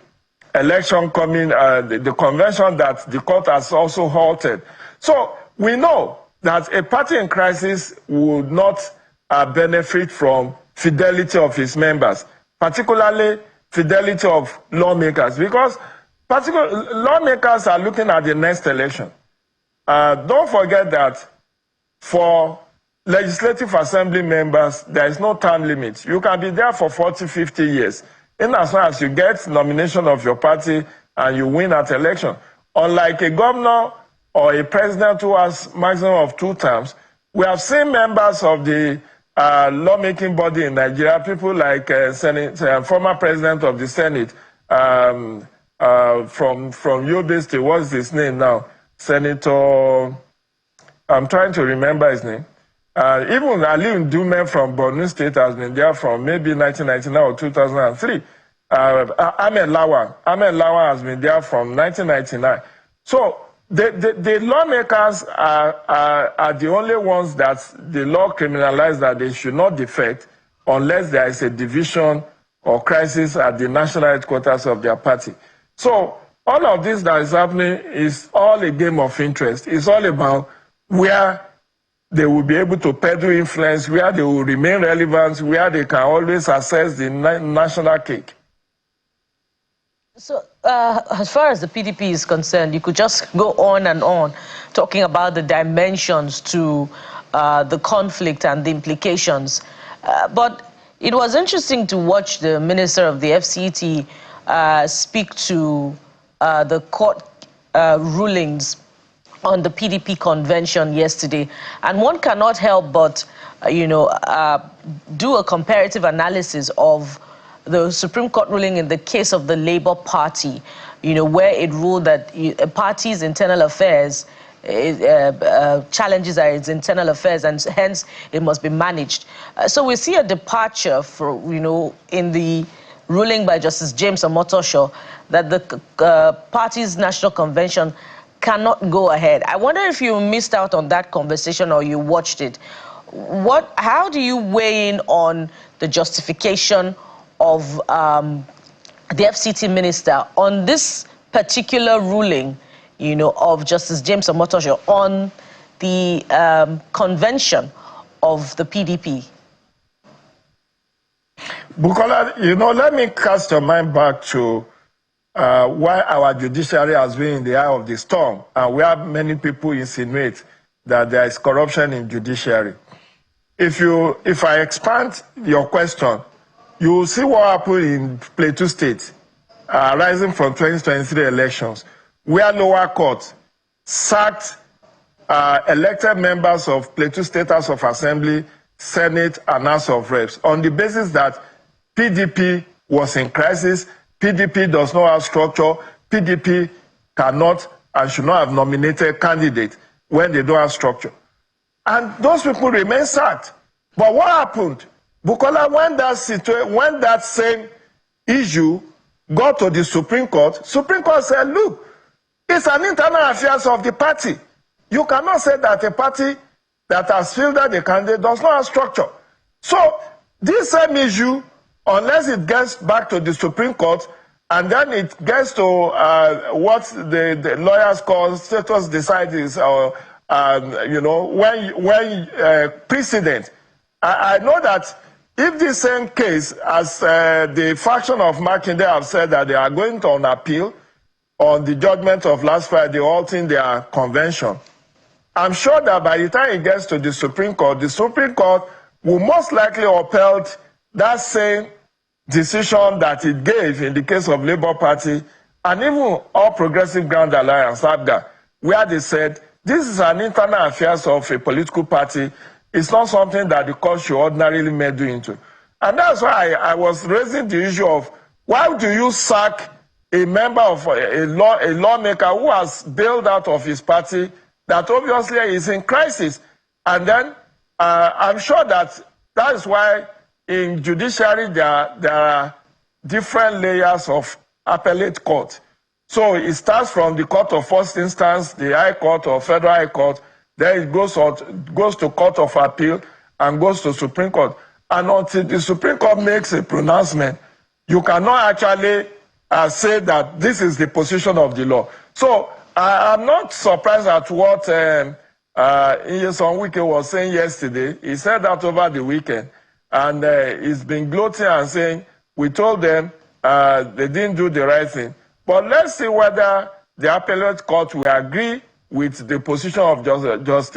S5: election coming, the convention that the court has also halted. So we know that a party in crisis would not benefit from fidelity of its members, particularly fidelity of lawmakers, because lawmakers are looking at the next election. Don't forget that for legislative assembly members, there is no term limit. You can be there for 40, 50 years. In as long as you get nomination of your party and you win at election. Unlike a governor or a president who has maximum of 2 terms, we have seen members of the lawmaking body in Nigeria, people like former president of the Senate from Yobe State, what's his name now? Senator, I'm trying to remember his name. Even Ali Ndume from Borno State has been there from maybe 1999 or 2003. Ahmed Lawan has been there from 1999. So the lawmakers are the only ones that the law criminalizes that they should not defect unless there is a division or crisis at the national headquarters of their party. So all of this that is happening is all a game of interest. It's all about where they will be able to peddle influence, where they will remain relevant, where they can always access the national cake.
S1: So, as far as the PDP is concerned, you could just go on and on talking about the dimensions to the conflict and the implications. But it was interesting to watch the Minister of the FCT speak to the court rulings on the PDP convention yesterday. And one cannot help but, do a comparative analysis of the Supreme Court ruling in the case of the Labour Party, where it ruled that a party's internal affairs, challenges are its internal affairs, and hence it must be managed. So we see a departure for, in the ruling by Justice James Omotosho that the party's national convention cannot go ahead. I wonder if you missed out on that conversation or you watched it. How do you weigh in on the justification of the FCT minister on this particular ruling, of Justice James Omotosho on the convention of the PDP?
S5: Bukola, let me cast your mind back to why our judiciary has been in the eye of the storm, and where many people insinuate that there is corruption in judiciary. If I expand your question, you will see what happened in Plateau State, rising from 2023 elections, where lower court sacked elected members of Plateau State House of Assembly, Senate, and House of Reps on the basis that PDP was in crisis, PDP does not have structure, PDP cannot and should not have nominated candidates when they don't have structure. And those people remain sacked. But what happened? Bukola, when that same issue got to the Supreme Court said, look, it's an internal affairs of the party. You cannot say that a party that has fielded the candidate does not have structure. So this same issue, unless it gets back to the Supreme Court, and then it gets to what the lawyers call status decisis, or when precedent. I know that if the same case, as the faction of Makinde have said that they are going to an appeal on the judgment of last Friday, halting their convention, I'm sure that by the time it gets to the Supreme Court will most likely upheld that same decision that it gave in the case of Labour Party and even All Progressive Grand Alliance, ABGA, where they said this is an internal affairs of a political party. It's not something that the court should ordinarily meddle into. And that's why I was raising the issue of why do you sack a member of a lawmaker who has bailed out of his party that obviously is in crisis? And then I'm sure that is why in judiciary there are different layers of appellate court. So it starts from the court of first instance, the High Court or Federal High Court, then it goes to Court of Appeal and goes to Supreme Court. And until the Supreme Court makes a pronouncement, you cannot actually say that this is the position of the law. So I'm not surprised at what Nyesom Wike was saying yesterday. He said that over the weekend. And he's been gloating and saying, we told them they didn't do the right thing. But let's see whether the appellate court will agree with the position of Justice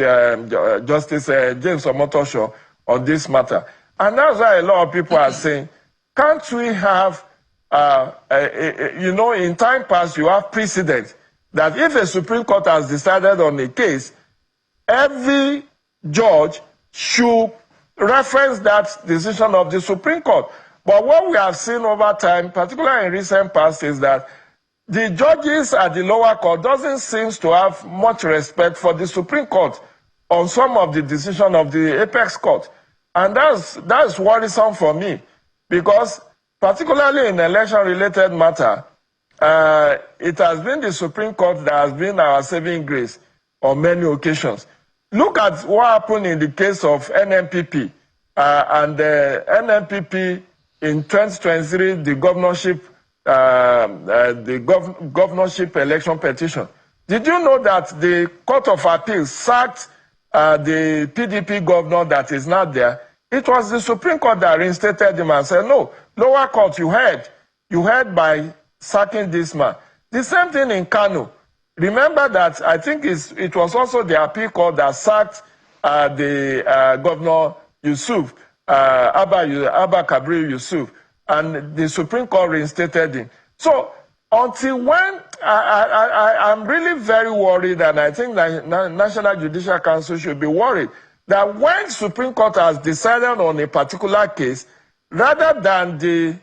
S5: James Omotosho on this matter. And that's why a lot of people are saying, can't we have, in time past, you have precedent that if a Supreme Court has decided on a case, every judge should reference that decision of the Supreme Court. But what we have seen over time, particularly in recent past, is that the judges at the lower court doesn't seem to have much respect for the Supreme Court on some of the decisions of the apex court. And that's worrisome for me, because particularly in election-related matter, it has been the Supreme Court that has been our saving grace on many occasions. Look at what happened in the case of NNPP. And the NNPP in 2023, the governorship election petition. Did you know that the Court of Appeal sacked the PDP governor that is not there, it was the Supreme Court that reinstated him and said, no, lower court, you heard by sacking this man. The same thing in Kano. Remember that I think it was also the appeal court that sacked the governor Yusuf, Abba Kabir Yusuf, and the Supreme Court reinstated him. So until when, I'm really very worried, and I think that National Judicial Council should be worried, that when Supreme Court has decided on a particular case, rather than the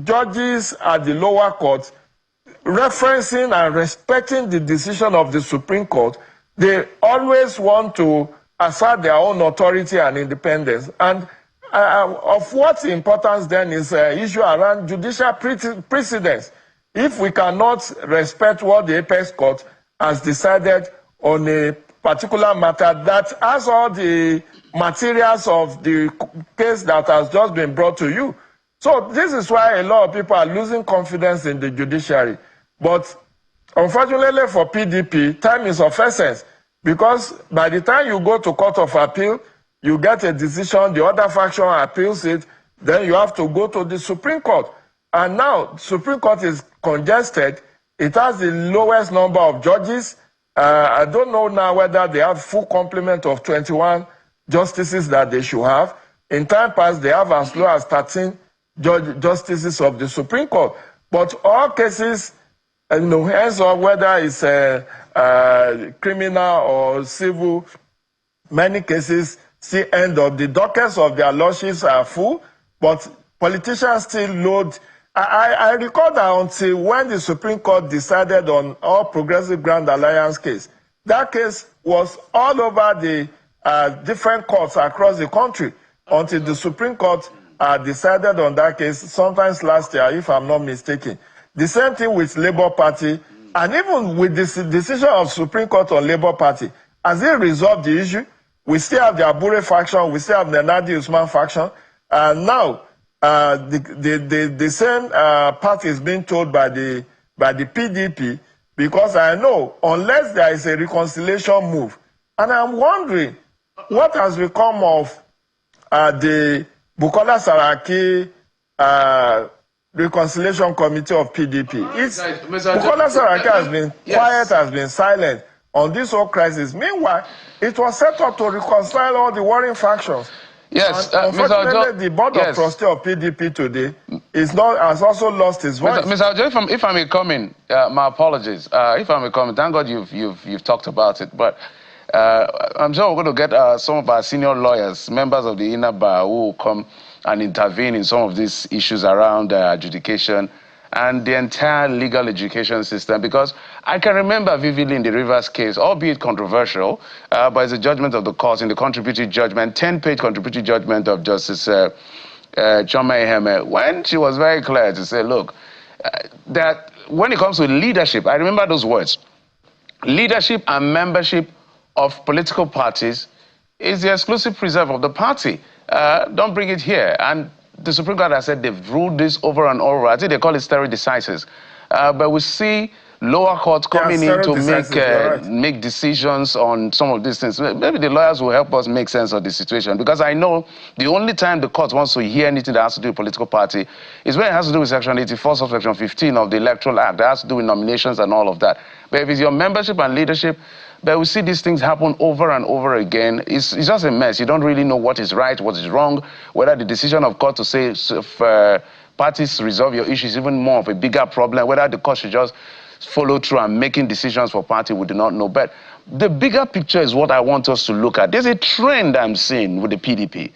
S5: judges at the lower court referencing and respecting the decision of the Supreme Court, they always want to assert their own authority and independence. And of what importance then is issue around judicial precedence. If we cannot respect what the apex court has decided on a particular matter that has all the materials of the case that has just been brought to you. So this is why a lot of people are losing confidence in the judiciary. But unfortunately for PDP, time is of essence, because by the time you go to Court of Appeal, you get a decision, the other faction appeals it, then you have to go to the Supreme Court. And now, Supreme Court is congested. It has the lowest number of judges. I don't know now whether they have full complement of 21 justices that they should have. In time past, they have as low as 13 justices of the Supreme Court. But all cases, hands on whether it's criminal or civil, many cases still end up. The dockets of their lordships are full, but politicians still load. I recall that until when the Supreme Court decided on All Progressive Grand Alliance case, that case was all over the different courts across the country until the Supreme Court decided on that case, sometimes last year, if I'm not mistaken. The same thing with Labour Party, and even with this decision of Supreme Court on Labour Party, has it resolved the issue? We still have the Abure faction, we still have the Nadi Usman faction, and now the same part is being told by the PDP, because I know unless there is a reconciliation move, and I'm wondering what has become of the Bukola Saraki Reconciliation Committee of PDP. Bukola Saraki has been quiet, has been silent on this whole crisis. Meanwhile, it was set up to reconcile all the warring factions.
S2: Yes,
S5: unfortunately, the board of trustees of PDP today has also lost its voice.
S2: Mr. Ojo, if I may come in, my apologies. If I may come in, thank God you've talked about it. But I'm sure we're going to get some of our senior lawyers, members of the inner bar, who will come and intervene in some of these issues around adjudication and the entire legal education system, because I can remember vividly in the Rivers case, albeit controversial, but it's a judgment of the court in the contributory judgment, 10-page contributory judgment of Justice Choma Eheme, when she was very clear to say, look, that when it comes to leadership, I remember those words, leadership and membership of political parties is the exclusive preserve of the party. Don't bring it here. And the Supreme Court has said they've ruled this over and over. I think they call it stare decisis. But we see lower courts coming in to make decisions on some of these things. Maybe the lawyers will help us make sense of the situation, because I know the only time the court wants to hear anything that has to do with political party is when it has to do with Section 84, Subsection 15 of the Electoral Act. That has to do with nominations and all of that. But if it's your membership and leadership, but we see these things happen over and over again. It's just a mess. You don't really know what is right, what is wrong, whether the decision of court to say if parties resolve your issues is even more of a bigger problem, whether the court should just follow through and making decisions for party, we do not know. But the bigger picture is what I want us to look at. There's a trend I'm seeing with the PDP.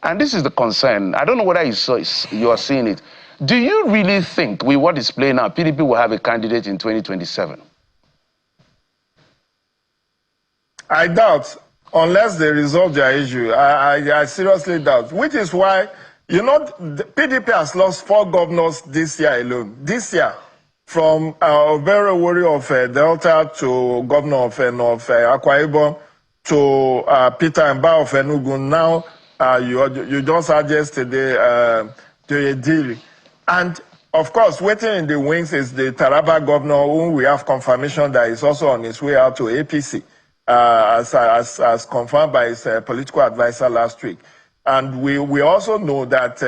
S2: And this is the concern. I don't know whether you are seeing it. Do you really think, with what is playing out, PDP will have a candidate in 2027?
S5: I doubt, unless they resolve their issue. I seriously doubt, which is why, you know, the PDP has lost 4 governors this year alone. This year, from very worry of Delta to governor of Akwa Ibom to Peter Mba of Enugu. Now, you just had yesterday to a deal. And, of course, waiting in the wings is the Taraba governor, whom we have confirmation that is also on his way out to APC. as confirmed by his political advisor last week. And we also know that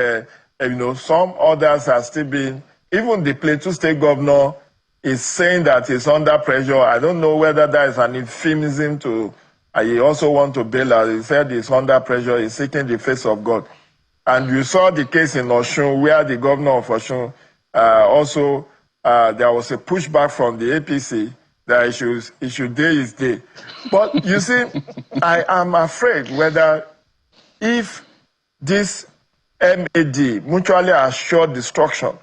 S5: some others are still being, even the Plateau State governor is saying that he's under pressure. I don't know whether that is an euphemism to, he also want to bail out. He said he's under pressure, he's seeking the face of God. And you saw the case in Osun where the governor of Osun there was a pushback from the APC that he should day his day. But you see, I am afraid whether if this MAD, mutually assured destruction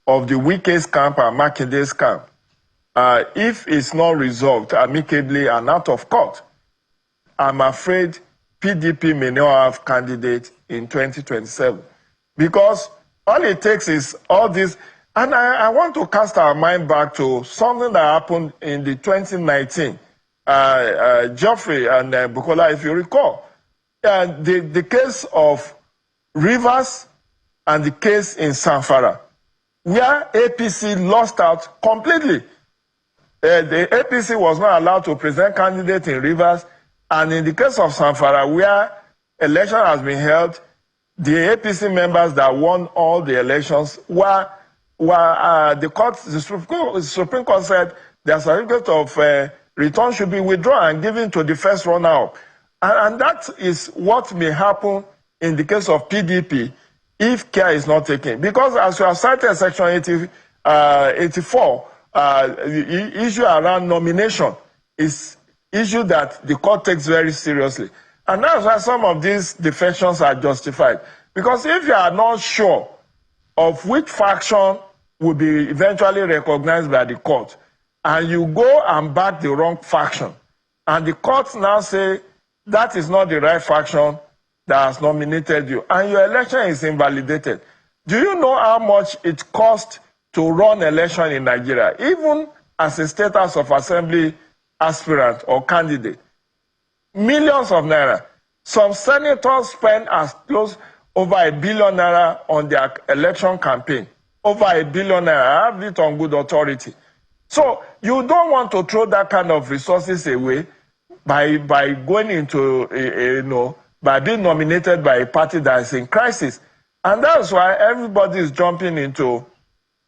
S5: of the weakest camp and Makinde's camp, if it's not resolved amicably and out of court, I'm afraid PDP may not have candidate in 2027. Because all it takes is all this. And I want to cast our mind back to something that happened in the 2019. Geoffrey and Bukola, if you recall, the case of Rivers and the case in Zamfara, where APC lost out completely. The APC was not allowed to present candidate in Rivers, and in the case of Zamfara, where election has been held, the APC members that won all the elections were the Supreme Court said their certificate of return should be withdrawn and given to the first runner-up. And that is what may happen in the case of PDP if care is not taken. Because as you have cited Section 84, the issue around nomination is issue that the court takes very seriously. And that's why some of these defections are justified. Because if you are not sure of which faction will be eventually recognized by the court, and you go and back the wrong faction, and the courts now say that is not the right faction that has nominated you, and your election is invalidated. Do you know how much it costs to run election in Nigeria, even as a State House of Assembly aspirant or candidate? Millions of naira. Some senators spend as close over $1 billion on their election campaign. Over $1 billion. I have it on good authority. So you don't want to throw that kind of resources away by going into by being nominated by a party that is in crisis. And that's why everybody is jumping into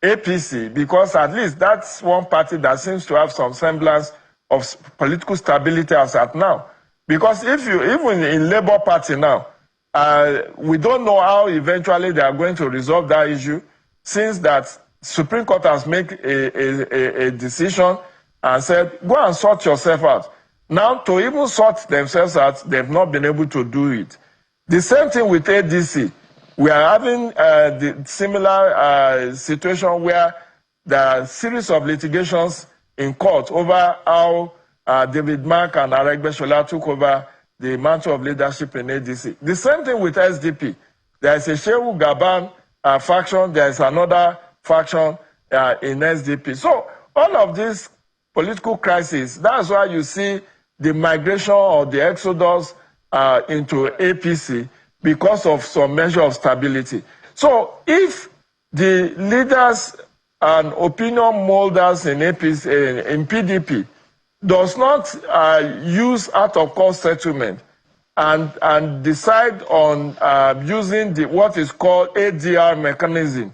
S5: APC, because at least that's one party that seems to have some semblance of political stability as at now. Because if you, even in Labour Party now, we don't know how eventually they are going to resolve that issue, since that Supreme Court has made a decision and said, go and sort yourself out. Now, to even sort themselves out, they've not been able to do it. The same thing with ADC. We are having the similar situation where there are a series of litigations in court over how David Mark and Aregbesola took over the mantle of leadership in ADC. The same thing with SDP. There is a Shehu Gaban faction, there is another faction in SDP. So all of these political crises, that's why you see the migration or the exodus into APC because of some measure of stability. So if the leaders and opinion molders in APC, in PDP, does not use out-of-court settlement and decide on using what is called ADR mechanism,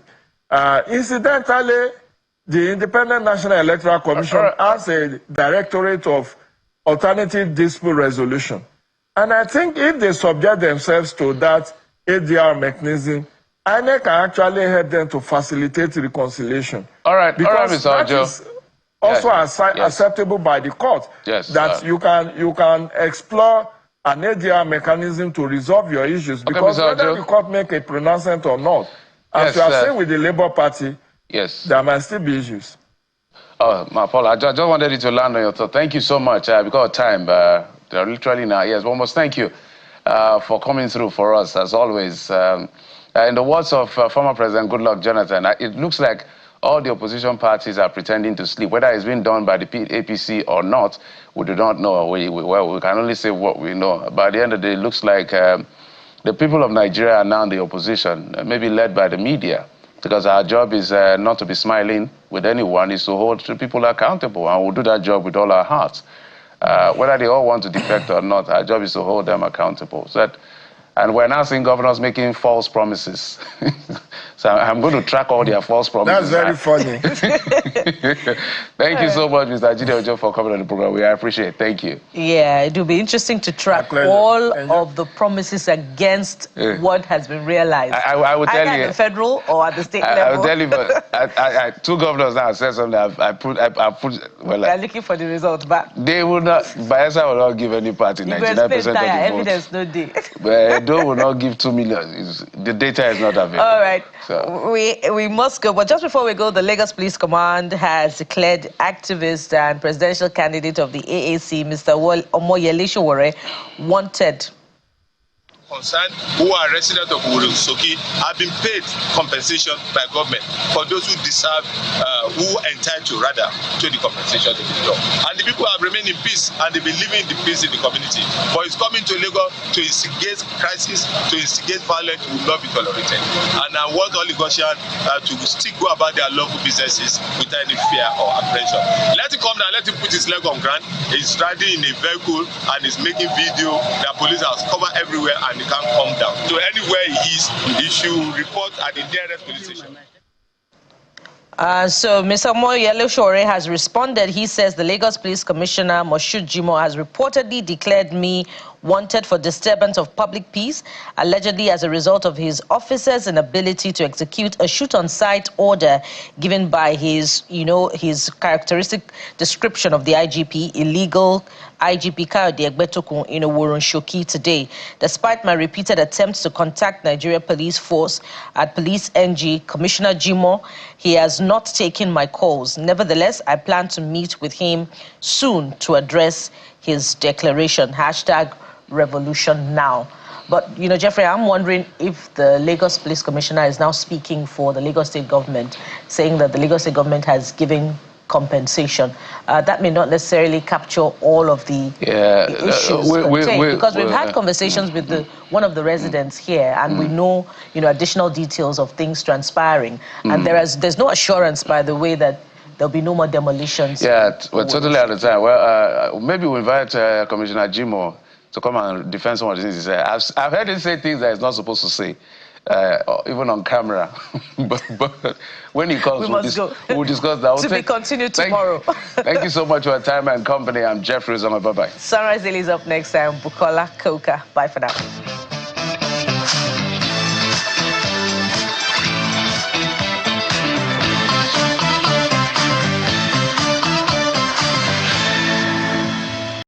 S5: incidentally, the Independent National Electoral Commission has a directorate of alternative dispute resolution. And I think if they subject themselves to that ADR mechanism, INEC can actually help them to facilitate reconciliation.
S2: All right,
S5: because
S2: all right, Mr.
S5: that is also acceptable by the court.
S2: Yes,
S5: that you can explore an ADR mechanism to resolve your issues. Because whether the court make a pronouncement or not, as you are saying with the Labour Party, there might still be issues.
S2: Oh, my Paul, I just wanted you to land on your thought. Thank you so much. Because of time, they're literally now. Yes, one more thank you for coming through for us, as always. In the words of former President Goodluck Jonathan, it looks like all the opposition parties are pretending to sleep. Whether it's been done by the APC or not, we do not know. We can only say what we know. By the end of the day, it looks like the people of Nigeria are now in the opposition, maybe led by the media, because our job is not to be smiling with anyone, is to hold people accountable, and we'll do that job with all our hearts. whether they all want to defect or not, our job is to hold them accountable. And we're now seeing governors making false promises. So I'm going to track all their false promises.
S5: That's very funny.
S2: Thank you so much, Mr. Gideojo, for coming on the program. We appreciate it. Thank you.
S1: Yeah, it will be interesting to track all of the promises against what has been realized.
S2: I will tell you.
S1: Either at the federal or at the state level.
S2: I will tell you, but two governors now said something. I put. Well,
S1: they're looking for the results, but
S2: they will not. Bayelsa will not give any part in 99% of the
S1: evidence no day.
S2: But Edo will not give 2 million. The data is not available.
S1: All right.
S2: So.
S1: We must go. But just before we go, the Lagos Police Command has declared activist and presidential candidate of the AAC, Mr. Omoyele Sowore, wanted.
S6: Concerned who are residents of Soki have been paid compensation by government for those who deserve, who are entitled rather to the compensation they deserve. And the people have remained in peace and they've been living in the peace in the community. But it's coming to Lagos to instigate crisis, to instigate violence will not be tolerated. And I want all Lagosians to still go about their local businesses without any fear or apprehension. Let him come down, let him put his leg on ground. He's riding in a vehicle and he's making video. The police has covered everywhere and he can't come down. So anywhere he is, he should report at the nearest police station.
S1: So Mr. Omoyele Sowore has responded. He says the Lagos Police Commissioner, Moshood Jimoh, has reportedly declared me wanted for disturbance of public peace, allegedly as a result of his officers' inability to execute a shoot-on-sight order given by his, his characteristic description of the IGP, illegal IGP Kayode Egbetokun in Oworonshoki today. Despite my repeated attempts to contact Nigeria Police Force at Police NG, Commissioner Jimoh, he has not taken my calls. Nevertheless, I plan to meet with him soon to address his declaration. #revolution now. But, Jeffrey, I'm wondering if the Lagos Police Commissioner is now speaking for the Lagos State government, saying that the Lagos State government has given compensation. That may not necessarily capture all of the issues because we've had conversations with one of the residents here, and we know, additional details of things transpiring. And there's no assurance, by the way, that there'll be no more demolitions.
S2: Yeah, we're totally out of time. Well, maybe we'll invite Commissioner Jimoh to come and defend some of the things he said. I've heard him say things that he's not supposed to say, even on camera. but when he comes, we'll discuss that.
S1: To be continued tomorrow.
S2: Thank you so much for your time and company. I'm Jeff Rizoma. Bye-bye.
S1: Sunrise Daily is up next time. Bukola Koka. Bye for now.